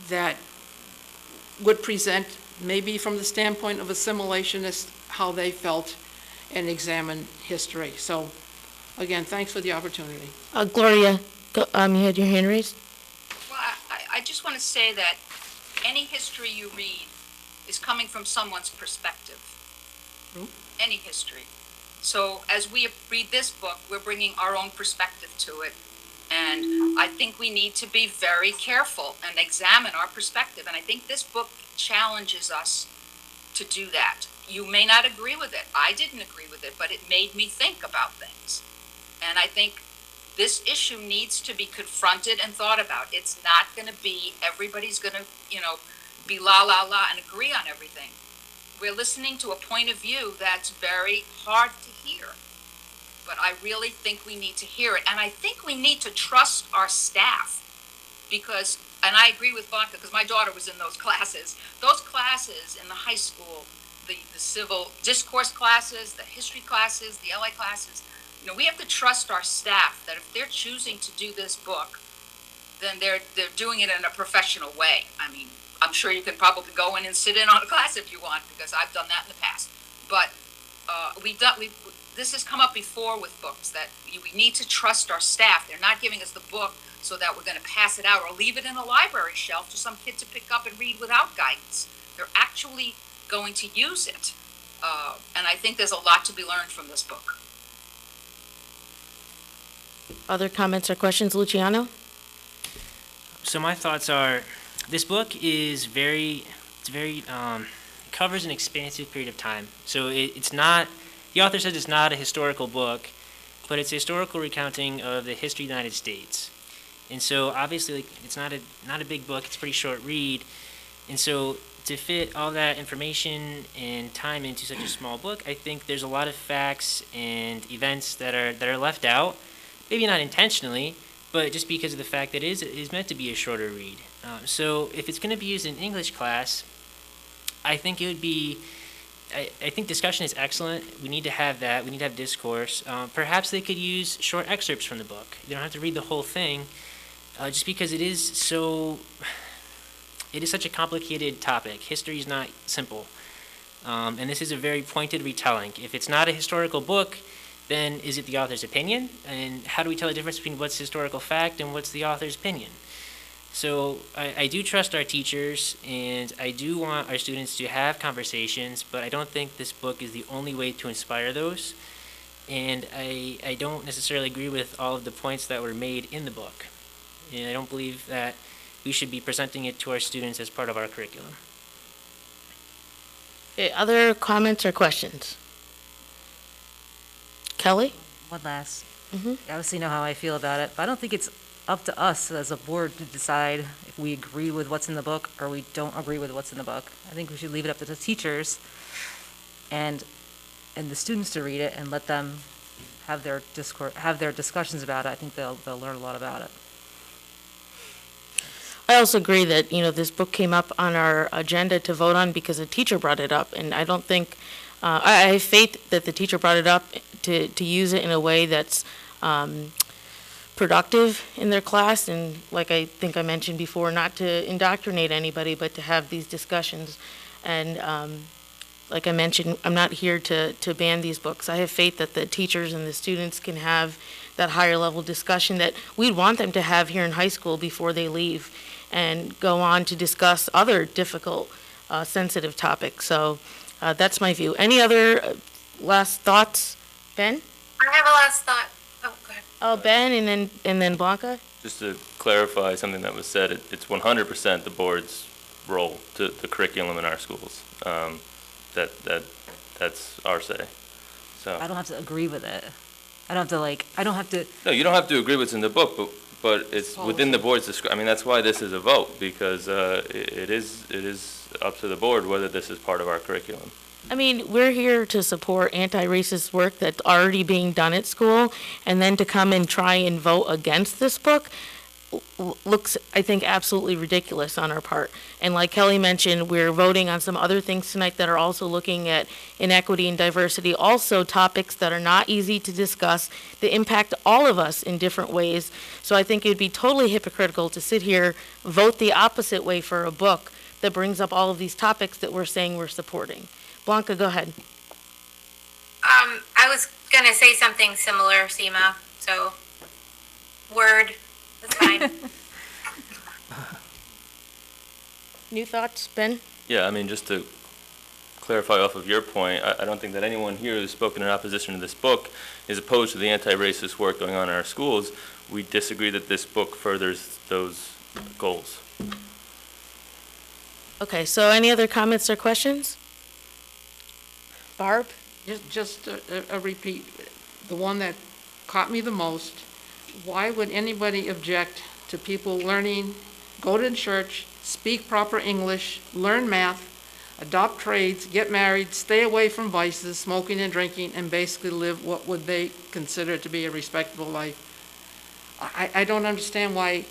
that would present, maybe from the standpoint of assimilationist, how they felt and examined history. So, again, thanks for the opportunity. Gloria, you had your hand raised? Well, I just want to say that any history you read is coming from someone's perspective. Any history. So as we read this book, we're bringing our own perspective to it. And I think we need to be very careful and examine our perspective. And I think this book challenges us to do that. You may not agree with it. I didn't agree with it, but it made me think about things. And I think this issue needs to be confronted and thought about. It's not going to be, everybody's going to, be la la la and agree on everything. We're listening to a point of view that's very hard to hear. But I really think we need to hear it. And I think we need to trust our staff because, and I agree with Blanca because my daughter was in those classes. Those classes in the high school, the civil discourse classes, the history classes, the LA classes, we have to trust our staff that if they're choosing to do this book, then they're doing it in a professional way. I mean, I'm sure you can probably go in and sit in on a class if you want, because I've done that in the past. But this has come up before with books, that we need to trust our staff. They're not giving us the book so that we're going to pass it out or leave it in a library shelf for some kid to pick up and read without guidance. They're actually going to use it. And I think there's a lot to be learned from this book. Other comments or questions, Luciano? So my thoughts are, this book is covers an expansive period of time. So it's not, the author says it's not a historical book, but it's a historical recounting of the history of the United States. And so obviously it's not a big book, it's a pretty short read. And so to fit all that information and time into such a small book, I think there's a lot of facts and events that are left out. Maybe not intentionally, but just because of the fact that it is meant to be a shorter read. So if it's going to be used in English class, I think it would be, I think discussion is excellent. We need to have that. We need to have discourse. Perhaps they could use short excerpts from the book. You don't have to read the whole thing, just because it is such a complicated topic. History is not simple. And this is a very pointed retelling. If it's not a historical book, then is it the author's opinion? And how do we tell the difference between what's historical fact and what's the author's opinion? So I do trust our teachers, and I do want our students to have conversations, but I don't think this book is the only way to inspire those. And I don't necessarily agree with all of the points that were made in the book. And I don't believe that we should be presenting it to our students as part of our curriculum. Okay, other comments or questions? Kelly? One last. Mm-hmm. You obviously know how I feel about it, but I don't think it's up to us as a board to decide if we agree with what's in the book or we don't agree with what's in the book. I think we should leave it up to the teachers and the students to read it and let them have their discussions about it. I think they'll learn a lot about it. I also agree that, this book came up on our agenda to vote on because a teacher brought it up, and I don't think, I have faith that the teacher brought it up to use it in a way that's productive in their class, and like I think I mentioned before, not to indoctrinate anybody, but to have these discussions. And like I mentioned, I'm not here to ban these books. I have faith that the teachers and the students can have that higher level discussion that we'd want them to have here in high school before they leave and go on to discuss other difficult, sensitive topics. So that's my view. Any other last thoughts? Ben? I have a last thought. Oh, go ahead. Oh, Ben, and then Blanca? Just to clarify something that was said, it's 100% the board's role to the curriculum in our schools. That's our say. So I don't have to agree with it. I don't have to, No, you don't have to agree what's in the book, but it's within the board's discretion. I mean, that's why this is a vote, because it is up to the board whether this is part of our curriculum. I mean, we're here to support anti-racist work that's already being done at school, and then to come and try and vote against this book looks, I think, absolutely ridiculous on our part. And like Kelly mentioned, we're voting on some other things tonight that are also looking at inequity and diversity, also topics that are not easy to discuss, that impact all of us in different ways. So I think it would be totally hypocritical to sit here, vote the opposite way for a book that brings up all of these topics that we're saying we're supporting. Blanca, go ahead. I was gonna say something similar, Seema, so, word, that's fine. New thoughts, Ben? Yeah, I mean, just to clarify off of your point, I don't think that anyone here who's spoken in opposition to this book is opposed to the anti-racist work going on in our schools. We disagree that this book furthers those goals. Okay, so any other comments or questions? Barb? Just a repeat, the one that caught me the most, why would anybody object to people learning, go to church, speak proper English, learn math, adopt trades, get married, stay away from vices, smoking and drinking, and basically live what would they consider to be a respectable life? I don't understand why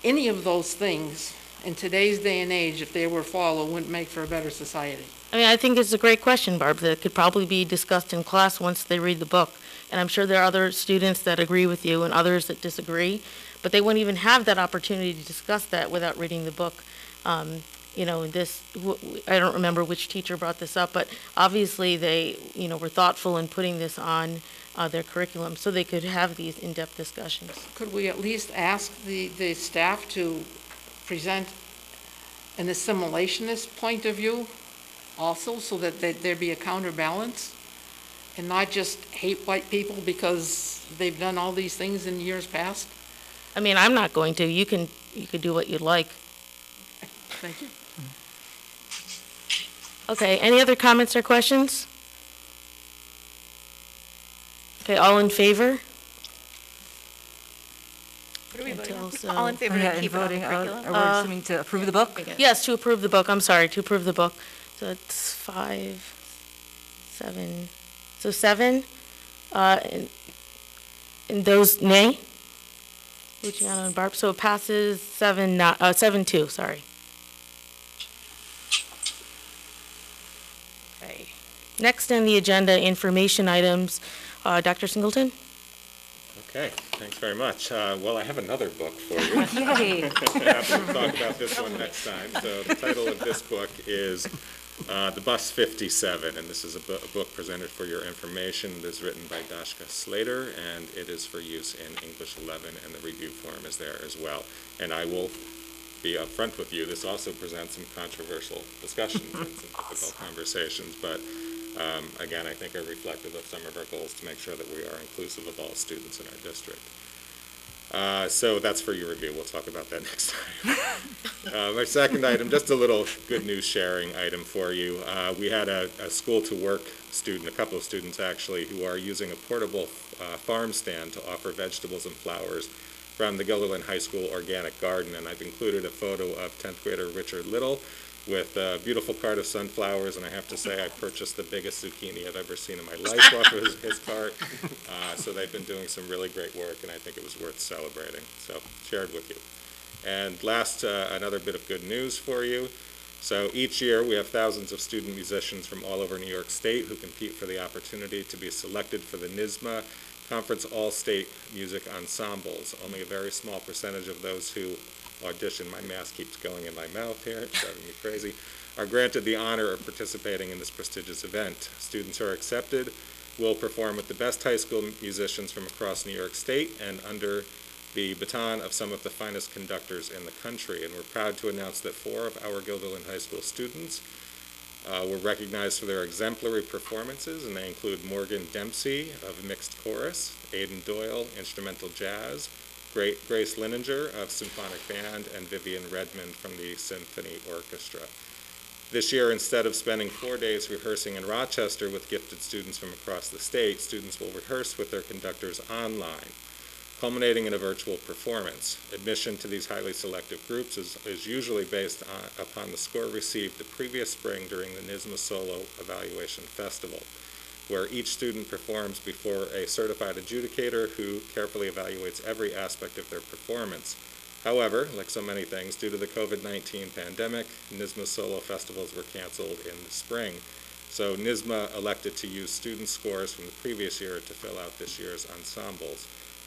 any of those things in today's day and age, if they were followed, wouldn't make for a better society. I mean, I think it's a great question, Barb, that could probably be discussed in class once they read the book. And I'm sure there are other students that agree with you and others that disagree, but they wouldn't even have that opportunity to discuss that without reading the book. You know, I don't remember which teacher brought this up, but obviously they, were thoughtful in putting this on their curriculum so they could have these in-depth discussions. Could we at least ask the staff to present an assimilationist point of view also, so that there be a counterbalance, and not just hate white people because they've done all these things in years past? I mean, I'm not going to. You could do what you'd like. Thank you. Okay, any other comments or questions? Okay, all in favor? What are we voting on? Until All in favor yeah, to in keep it on the voting, curriculum? are we assuming to approve the book? Yes, to approve the book. I'm sorry, to approve the book. So it's 5, 7. So 7. And those nay? Luciano and Barb. So it passes 7-2, sorry. Okay. Next on the agenda, information items. Dr. Singleton? Okay, thanks very much. Well, I have another book for you. Yay. Perhaps we'll talk about this one next time. So the title of this book is The Bus 57, and this is a book presented for your information. It is written by Dashka Slater, and it is for use in English 11, and the review form is there as well. And I will be upfront with you. This also presents some controversial discussions and some difficult conversations, but again, I think are reflective of some of our goals to make sure that we are inclusive of all students in our district. So that's for your review. We'll talk about that next time. My second item, just a little good news sharing item for you. We had a school to work student, a couple of students actually, who are using a portable farm stand to offer vegetables and flowers from the Gilderland High School Organic Garden. And I've included a photo of 10th grader Richard Little with a beautiful cart of sunflowers, and I have to say I purchased the biggest zucchini I've ever seen in my life off of his cart. So they've been doing some really great work, and I think it was worth celebrating. So shared with you. And last, another bit of good news for you. So each year we have thousands of student musicians from all over New York State who compete for the opportunity to be selected for the NYSSMA Conference All-State Music Ensembles. Only a very small percentage of those who audition, my mask keeps going in my mouth here, it's driving me crazy, are granted the honor of participating in this prestigious event. Students who are accepted will perform with the best high school musicians from across New York State and under the baton of some of the finest conductors in the country. And we're proud to announce that 4 of our Gilderland High School students were recognized for their exemplary performances, and they include Morgan Dempsey of Mixed Chorus, Aidan Doyle, Instrumental Jazz, Grace Lininger of Symphonic Band, and Vivian Redmond from the Symphony Orchestra. This year, instead of spending 4 days rehearsing in Rochester with gifted students from across the state, students will rehearse with their conductors online, culminating in a virtual performance. Admission to these highly selective groups is usually based upon the score received the previous spring during the NYSSMA Solo Evaluation Festival, where each student performs before a certified adjudicator who carefully evaluates every aspect of their performance. However, like so many things, due to the COVID-19 pandemic, NYSSMA Solo Festivals were canceled in the spring. So NYSSMA elected to use student scores from the previous year to fill out this year's ensembles.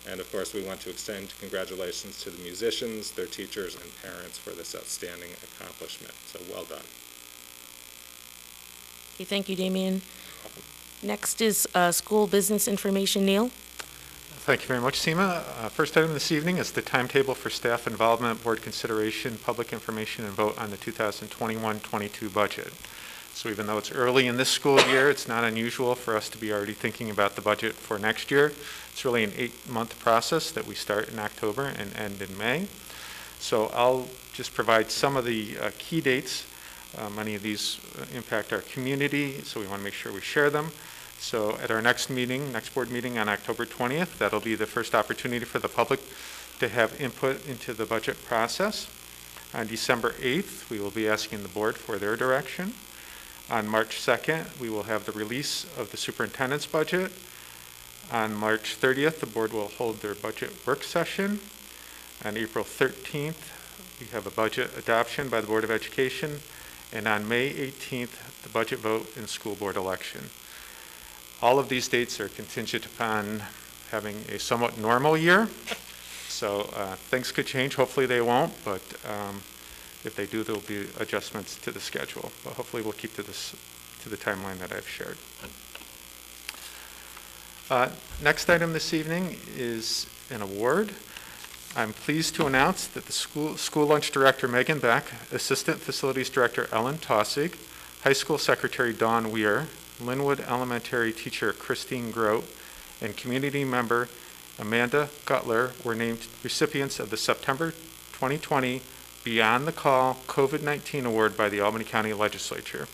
And of course, we want to extend congratulations to the musicians, their teachers, and parents for this outstanding accomplishment. So well done. Okay, thank you, Demian. Next is school business information. Neil? Thank you very much, Seema. First item this evening is the timetable for staff involvement, board consideration, public information, and vote on the 2021-22 budget. So even though it's early in this school year, it's not unusual for us to be already thinking about the budget for next year. It's really an 8-month process that we start in October and end in May. So I'll just provide some of the key dates. Many of these impact our community, so we want to make sure we share them. So at our next meeting, next board meeting on October 20th, that'll be the first opportunity for the public to have input into the budget process. On December 8th, we will be asking the board for their direction. On March 2nd, we will have the release of the superintendent's budget. On March 30th, the board will hold their budget work session. On April 13th, we have a budget adoption by the Board of Education. And on May 18th, the budget vote and school board election. All of these dates are contingent upon having a somewhat normal year. So things could change. Hopefully they won't, but if they do, there'll be adjustments to the schedule. But hopefully we'll keep to the timeline that I've shared. Next item this evening is an award. I'm pleased to announce that the school lunch director, Megan Beck, assistant facilities director, Ellen Tossig, high school secretary, Dawn Weir, Linwood Elementary teacher, Christine Grote, and community member, Amanda Gutler, were named recipients of the September 2020 Beyond the Call COVID-19 Award by the Albany County Legislature.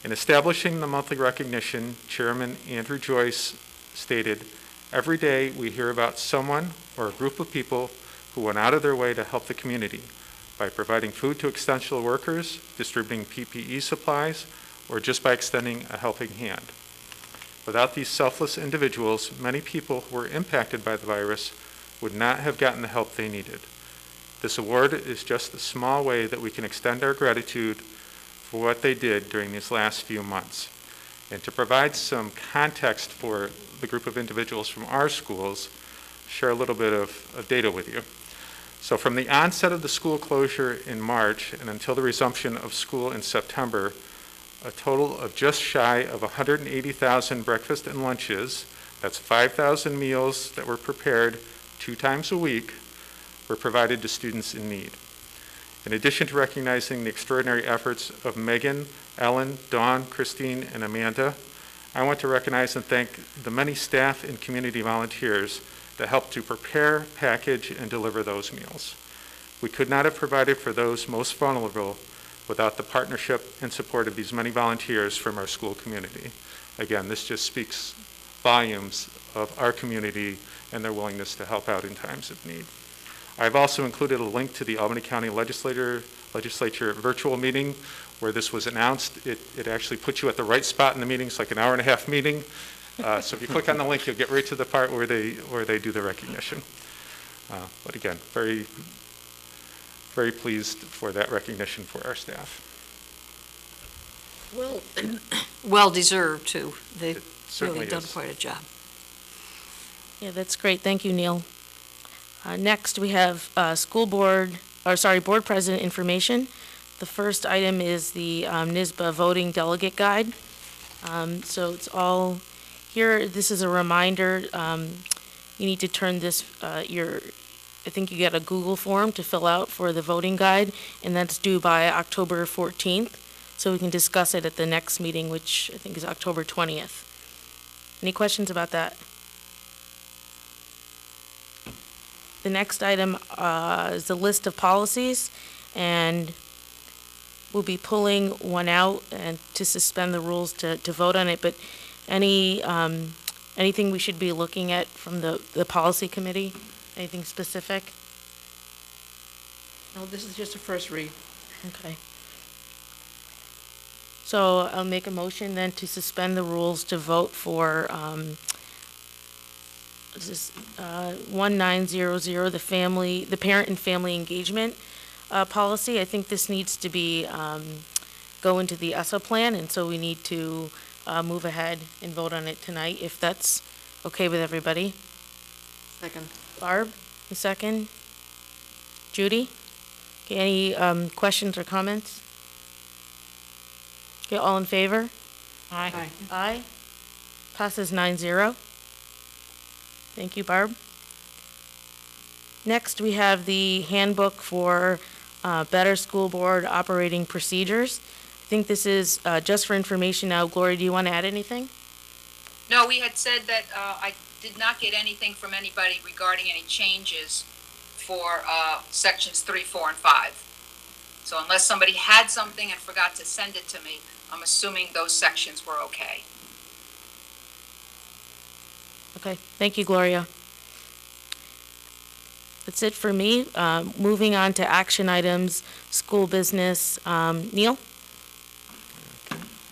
In establishing the monthly recognition, Chairman Andrew Joyce stated, "Every day we hear about someone or a group of people who went out of their way to help the community by providing food to essential workers, distributing PPE supplies, or just by extending a helping hand. Without these selfless individuals, many people who were impacted by the virus would not have gotten the help they needed. This award is just a small way that we can extend our gratitude for what they did during these last few months." And to provide some context for the group of individuals from our schools, share a little bit of data with you. So from the onset of the school closure in March and until the resumption of school in September, a total of just shy of 180,000 breakfast and lunches, that's 5,000 meals that were prepared 2 times a week, were provided to students in need. In addition to recognizing the extraordinary efforts of Megan, Ellen, Dawn, Christine, and Amanda, I want to recognize and thank the many staff and community volunteers that helped to prepare, package, and deliver those meals. We could not have provided for those most vulnerable without the partnership and support of these many volunteers from our school community. Again, this just speaks volumes of our community and their willingness to help out in times of need. I've also included a link to the Albany County Legislature virtual meeting where this was announced. It actually puts you at the right spot in the meeting. It's like an hour-and-a-half meeting. So if you click on the link, you'll get right to the part where they do the recognition. But again, very, very pleased for that recognition for our staff. Well deserved too. They've Certainly really done is. quite a job. Yeah, that's great. Thank you, Neil. Next, we have board president information. The first item is the NYSSBA voting delegate guide. So it's all here. This is a reminder. You need to turn this, I think you get a Google form to fill out for the voting guide, and that's due by October 14th. So we can discuss it at the next meeting, which I think is October 20th. Any questions about that? The next item is the list of policies, and we'll be pulling one out and to suspend the rules to vote on it, but anything we should be looking at from the policy committee? Anything specific? No, this is just a first read. Okay. So I'll make a motion then to suspend the rules to vote for, this is 1900, the parent and family engagement policy. I think this needs to be, go into the ESSA plan, and so we need to move ahead and vote on it tonight, if that's okay with everybody. Second. Barb, a second. Judy? Okay, any questions or comments? Okay, all in favor? Aye. Aye. Passes 9-0. Thank you, Barb. Next, we have the handbook for Better School Board Operating Procedures. I think this is just for information now. Gloria, do you want to add anything? No, we had said that I did not get anything from anybody regarding any changes for sections 3, 4, and 5. So unless somebody had something and forgot to send it to me, I'm assuming those sections were okay. Okay, thank you, Gloria. That's it for me. Moving on to action items, school business. Neil?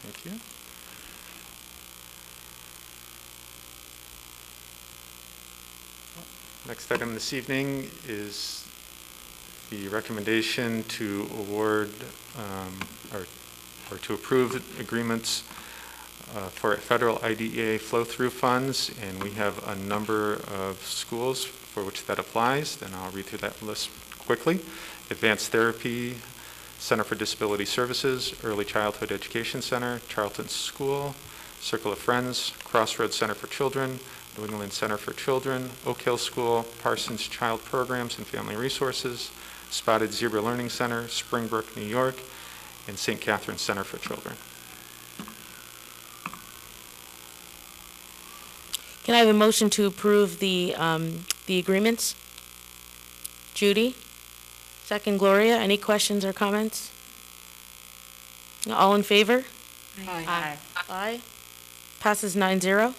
Thank you. Next item this evening is the recommendation to award or to approve agreements for federal IDEA flow-through funds, and we have a number of schools for which that applies, and I'll read through that list quickly. Advanced Therapy, Center for Disability Services, Early Childhood Education Center, Charlton School, Circle of Friends, Crossroads Center for Children, New England Center for Children, Oak Hill School, Parsons Child Programs and Family Resources, Spotted Zebra Learning Center, Springbrook, New York, and St. Catherine's Center for Children. Can I have a motion to approve the agreements? Judy? Second, Gloria. Any questions or comments? All in favor? Aye. Aye. Passes 9-0.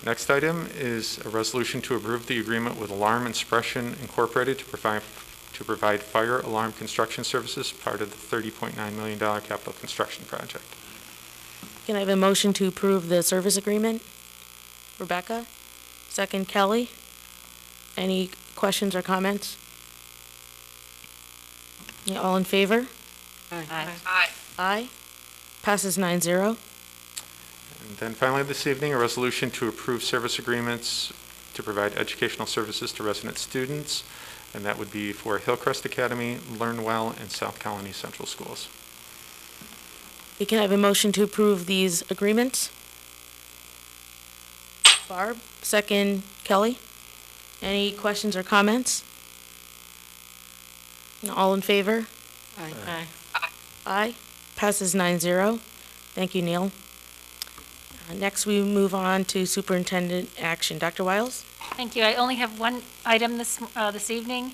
Next item is a resolution to approve the agreement with Alarm Expression Incorporated to provide fire alarm construction services, part of the $30.9 million capital construction project. Can I have a motion to approve the service agreement? Rebecca? Second, Kelly? Any questions or comments? Yeah, all in favor? Aye. Aye. Aye. Passes 9-0. And then finally this evening, a resolution to approve service agreements to provide educational services to resident students, and that would be for Hillcrest Academy, Learnwell, and South Colony Central Schools. Okay, can I have a motion to approve these agreements? Barb? Second, Kelly? Any questions or comments? All in favor? Aye. Aye. Passes 9-0. Thank you, Neil. Next, we move on to superintendent action. Dr. Wiles? Thank you. I only have one item this evening,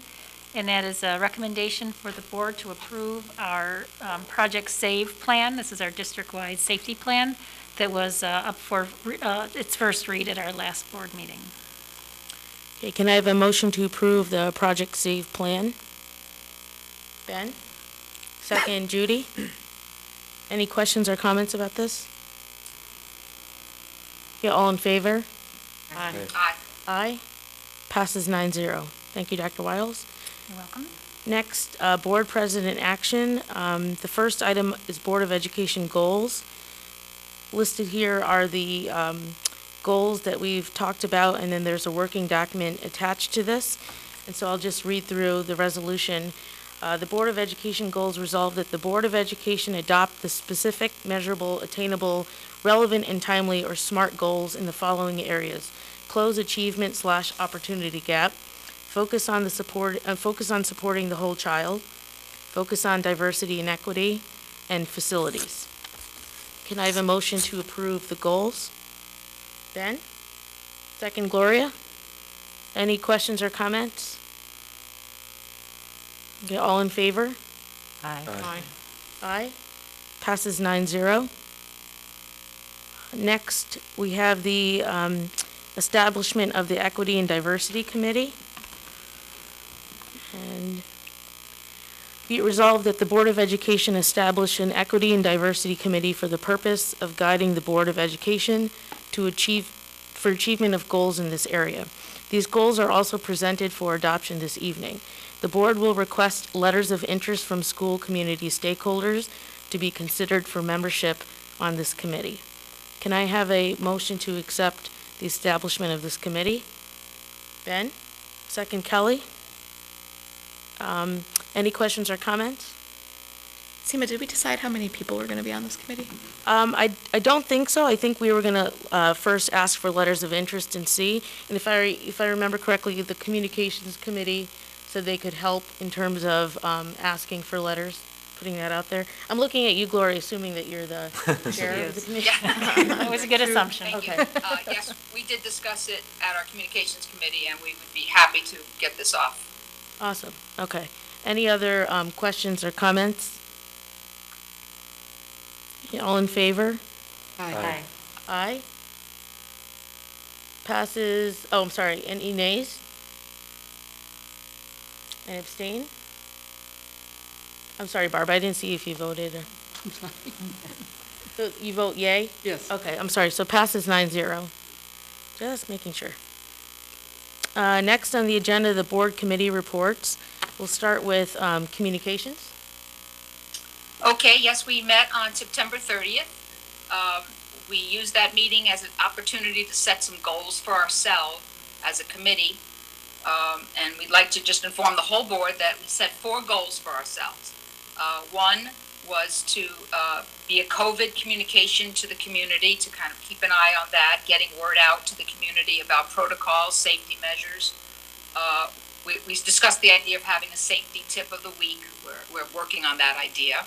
and that is a recommendation for the board to approve our Project SAVE plan. This is our district-wide safety plan that was up for its first read at our last board meeting. Okay, can I have a motion to approve the Project SAVE plan? Ben? Second, Judy? Any questions or comments about this? Yeah, all in favor? Aye. Aye. Passes 9-0. Thank you, Dr. Wiles. You're welcome. Next, board president action. The first item is Board of Education goals. Listed here are the goals that we've talked about, and then there's a working document attached to this. And so I'll just read through the resolution. The Board of Education goals resolve that the Board of Education adopt the specific, measurable, attainable, relevant, and timely or SMART goals in the following areas: close achievement/opportunity gap, focus on supporting the whole child, focus on diversity and equity, and facilities. Can I have a motion to approve the goals? Ben? Second, Gloria? Any questions or comments? Okay, all in favor? Aye. Aye. Passes 9-0. Next, we have the establishment of the Equity and Diversity Committee. And be it resolved that the Board of Education establish an Equity and Diversity Committee for the purpose of guiding the Board of Education for achievement of goals in this area. These goals are also presented for adoption this evening. The board will request letters of interest from school community stakeholders to be considered for membership on this committee. Can I have a motion to accept the establishment of this committee? Ben? Second, Kelly? Any questions or comments? Seema, did we decide how many people were going to be on this committee? I don't think so. I think we were going to first ask for letters of interest and see. And if I remember correctly, the communications committee said they could help in terms of asking for letters, putting that out there. I'm looking at you, Gloria, assuming that you're the chair of the committee. That was a good assumption. Thank you. Okay. Yes, we did discuss it at our communications committee, and we would be happy to get this off. Awesome. Okay. Any other questions or comments? Yeah, all in favor? Aye. Aye. Passes, oh, I'm sorry, any nays? And abstain? I'm sorry, Barb, I didn't see if you voted. I'm sorry. So you vote yay? Yes. Okay, I'm sorry, so passes 9-0. Just making sure. Next on the agenda, the board committee reports. We'll start with communications. Okay, yes, we met on September 30th. We used that meeting as an opportunity to set some goals for ourselves as a committee. And we'd like to just inform the whole board that we set 4 goals for ourselves. One was to be a COVID communication to the community, to kind of keep an eye on that, getting word out to the community about protocols, safety measures. We discussed the idea of having a safety tip of the week. We're working on that idea.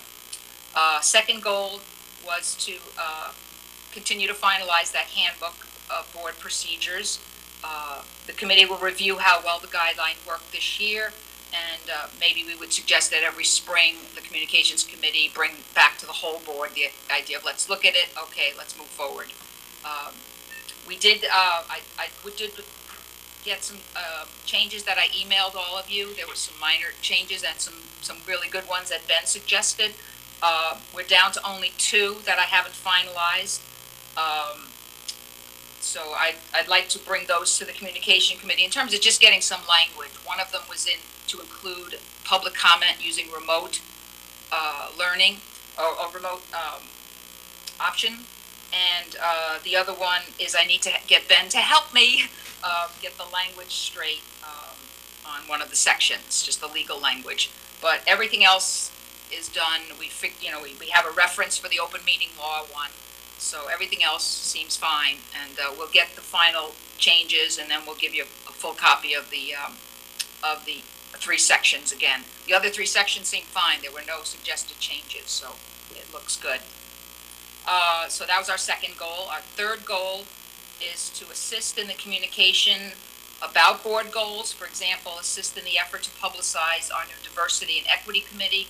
Second goal was to continue to finalize that handbook of board procedures. The committee will review how well the guideline worked this year, and maybe we would suggest that every spring the communications committee bring back to the whole board the idea of let's look at it, okay, let's move forward. We did, I did get some changes that I emailed all of you. There were some minor changes and some really good ones that Ben suggested. We're down to only 2 that I haven't finalized. So I'd like to bring those to the communication committee in terms of just getting some language. One of them was to include public comment using remote learning or remote option. And the other one is I need to get Ben to help me get the language straight on one of the sections, just the legal language. But everything else is done. We have a reference for the open meeting law one. So everything else seems fine, and we'll get the final changes, and then we'll give you a full copy of the 3 sections again. The other 3 sections seem fine. There were no suggested changes, so it looks good. So that was our second goal. Our third goal is to assist in the communication about board goals. For example, assist in the effort to publicize our new diversity and equity committee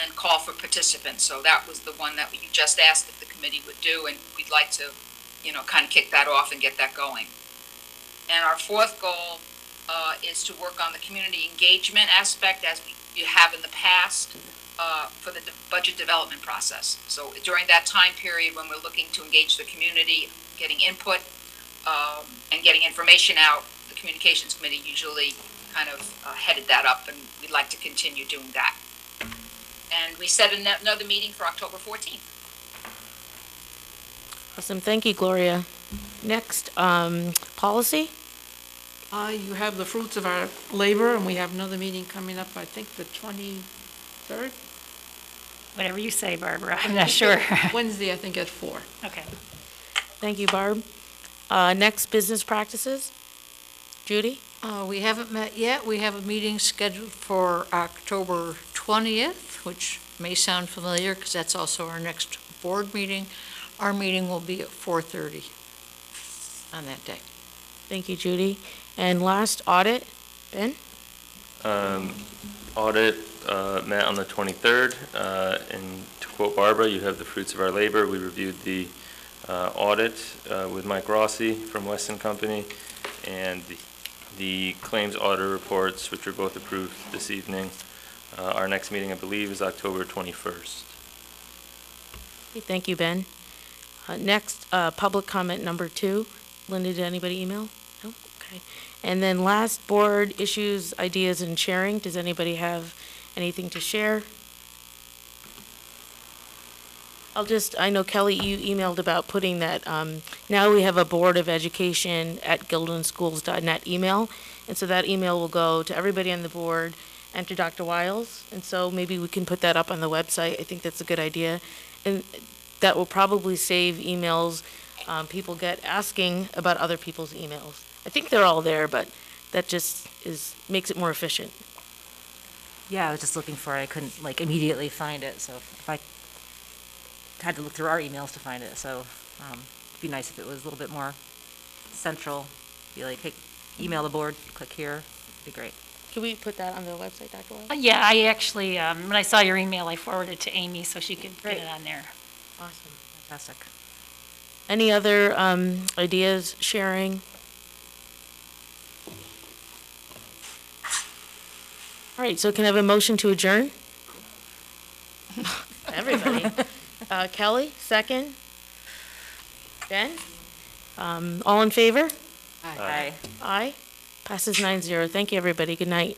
and call for participants. So that was the one that you just asked if the committee would do, and we'd like to, kind of kick that off and get that going. And our fourth goal is to work on the community engagement aspect as we have in the past for the budget development process. So during that time period when we're looking to engage the community, getting input and getting information out, the communications committee usually kind of headed that up, and we'd like to continue doing that. And we set another meeting for October 14th. Awesome. Thank you, Gloria. Next, policy. You have the fruits of our labor, and we have another meeting coming up, I think, the 23rd? Whatever you say, Barbara, I'm not sure. Wednesday, I think, at 4. Okay. Thank you, Barb. Next, business practices. Judy? We haven't met yet. We have a meeting scheduled for October 20th, which may sound familiar because that's also our next board meeting. Our meeting will be at 4:30 on that day. Thank you, Judy. And last, audit. Ben? Audit met on the 23rd, and to quote Barbara, you have the fruits of our labor. We reviewed the audit with Mike Rossi from Weston Company, and the claims auditor reports, which were both approved this evening. Our next meeting, I believe, is October 21st. Okay, thank you, Ben. Next, public comment number 2. Linda, did anybody email? No? Okay. And then last, board issues, ideas, and sharing. Does anybody have anything to share? I know Kelly, you emailed about putting that, now we have a Board of Education at gildenschools.net email. And so that email will go to everybody on the board and to Dr. Wiles. And so maybe we can put that up on the website. I think that's a good idea. And that will probably save emails people get asking about other people's emails. I think they're all there, but that just makes it more efficient. Yeah, I was just looking for it. I couldn't like immediately find it, so if I had to look through our emails to find it, so it'd be nice if it was a little bit more central. Be like, hey, email the board, click here, it'd be great. Can we put that on the website, Dr. Wiles? Yeah, I actually, when I saw your email, I forwarded it to Amy so she could get Great. it on there. Awesome. Fantastic. Any other ideas, sharing? All right, so can I have a motion to adjourn? Everybody. Kelly, second. Ben? All in favor? Aye. Aye. Passes 9-0. Thank you, everybody. Good night.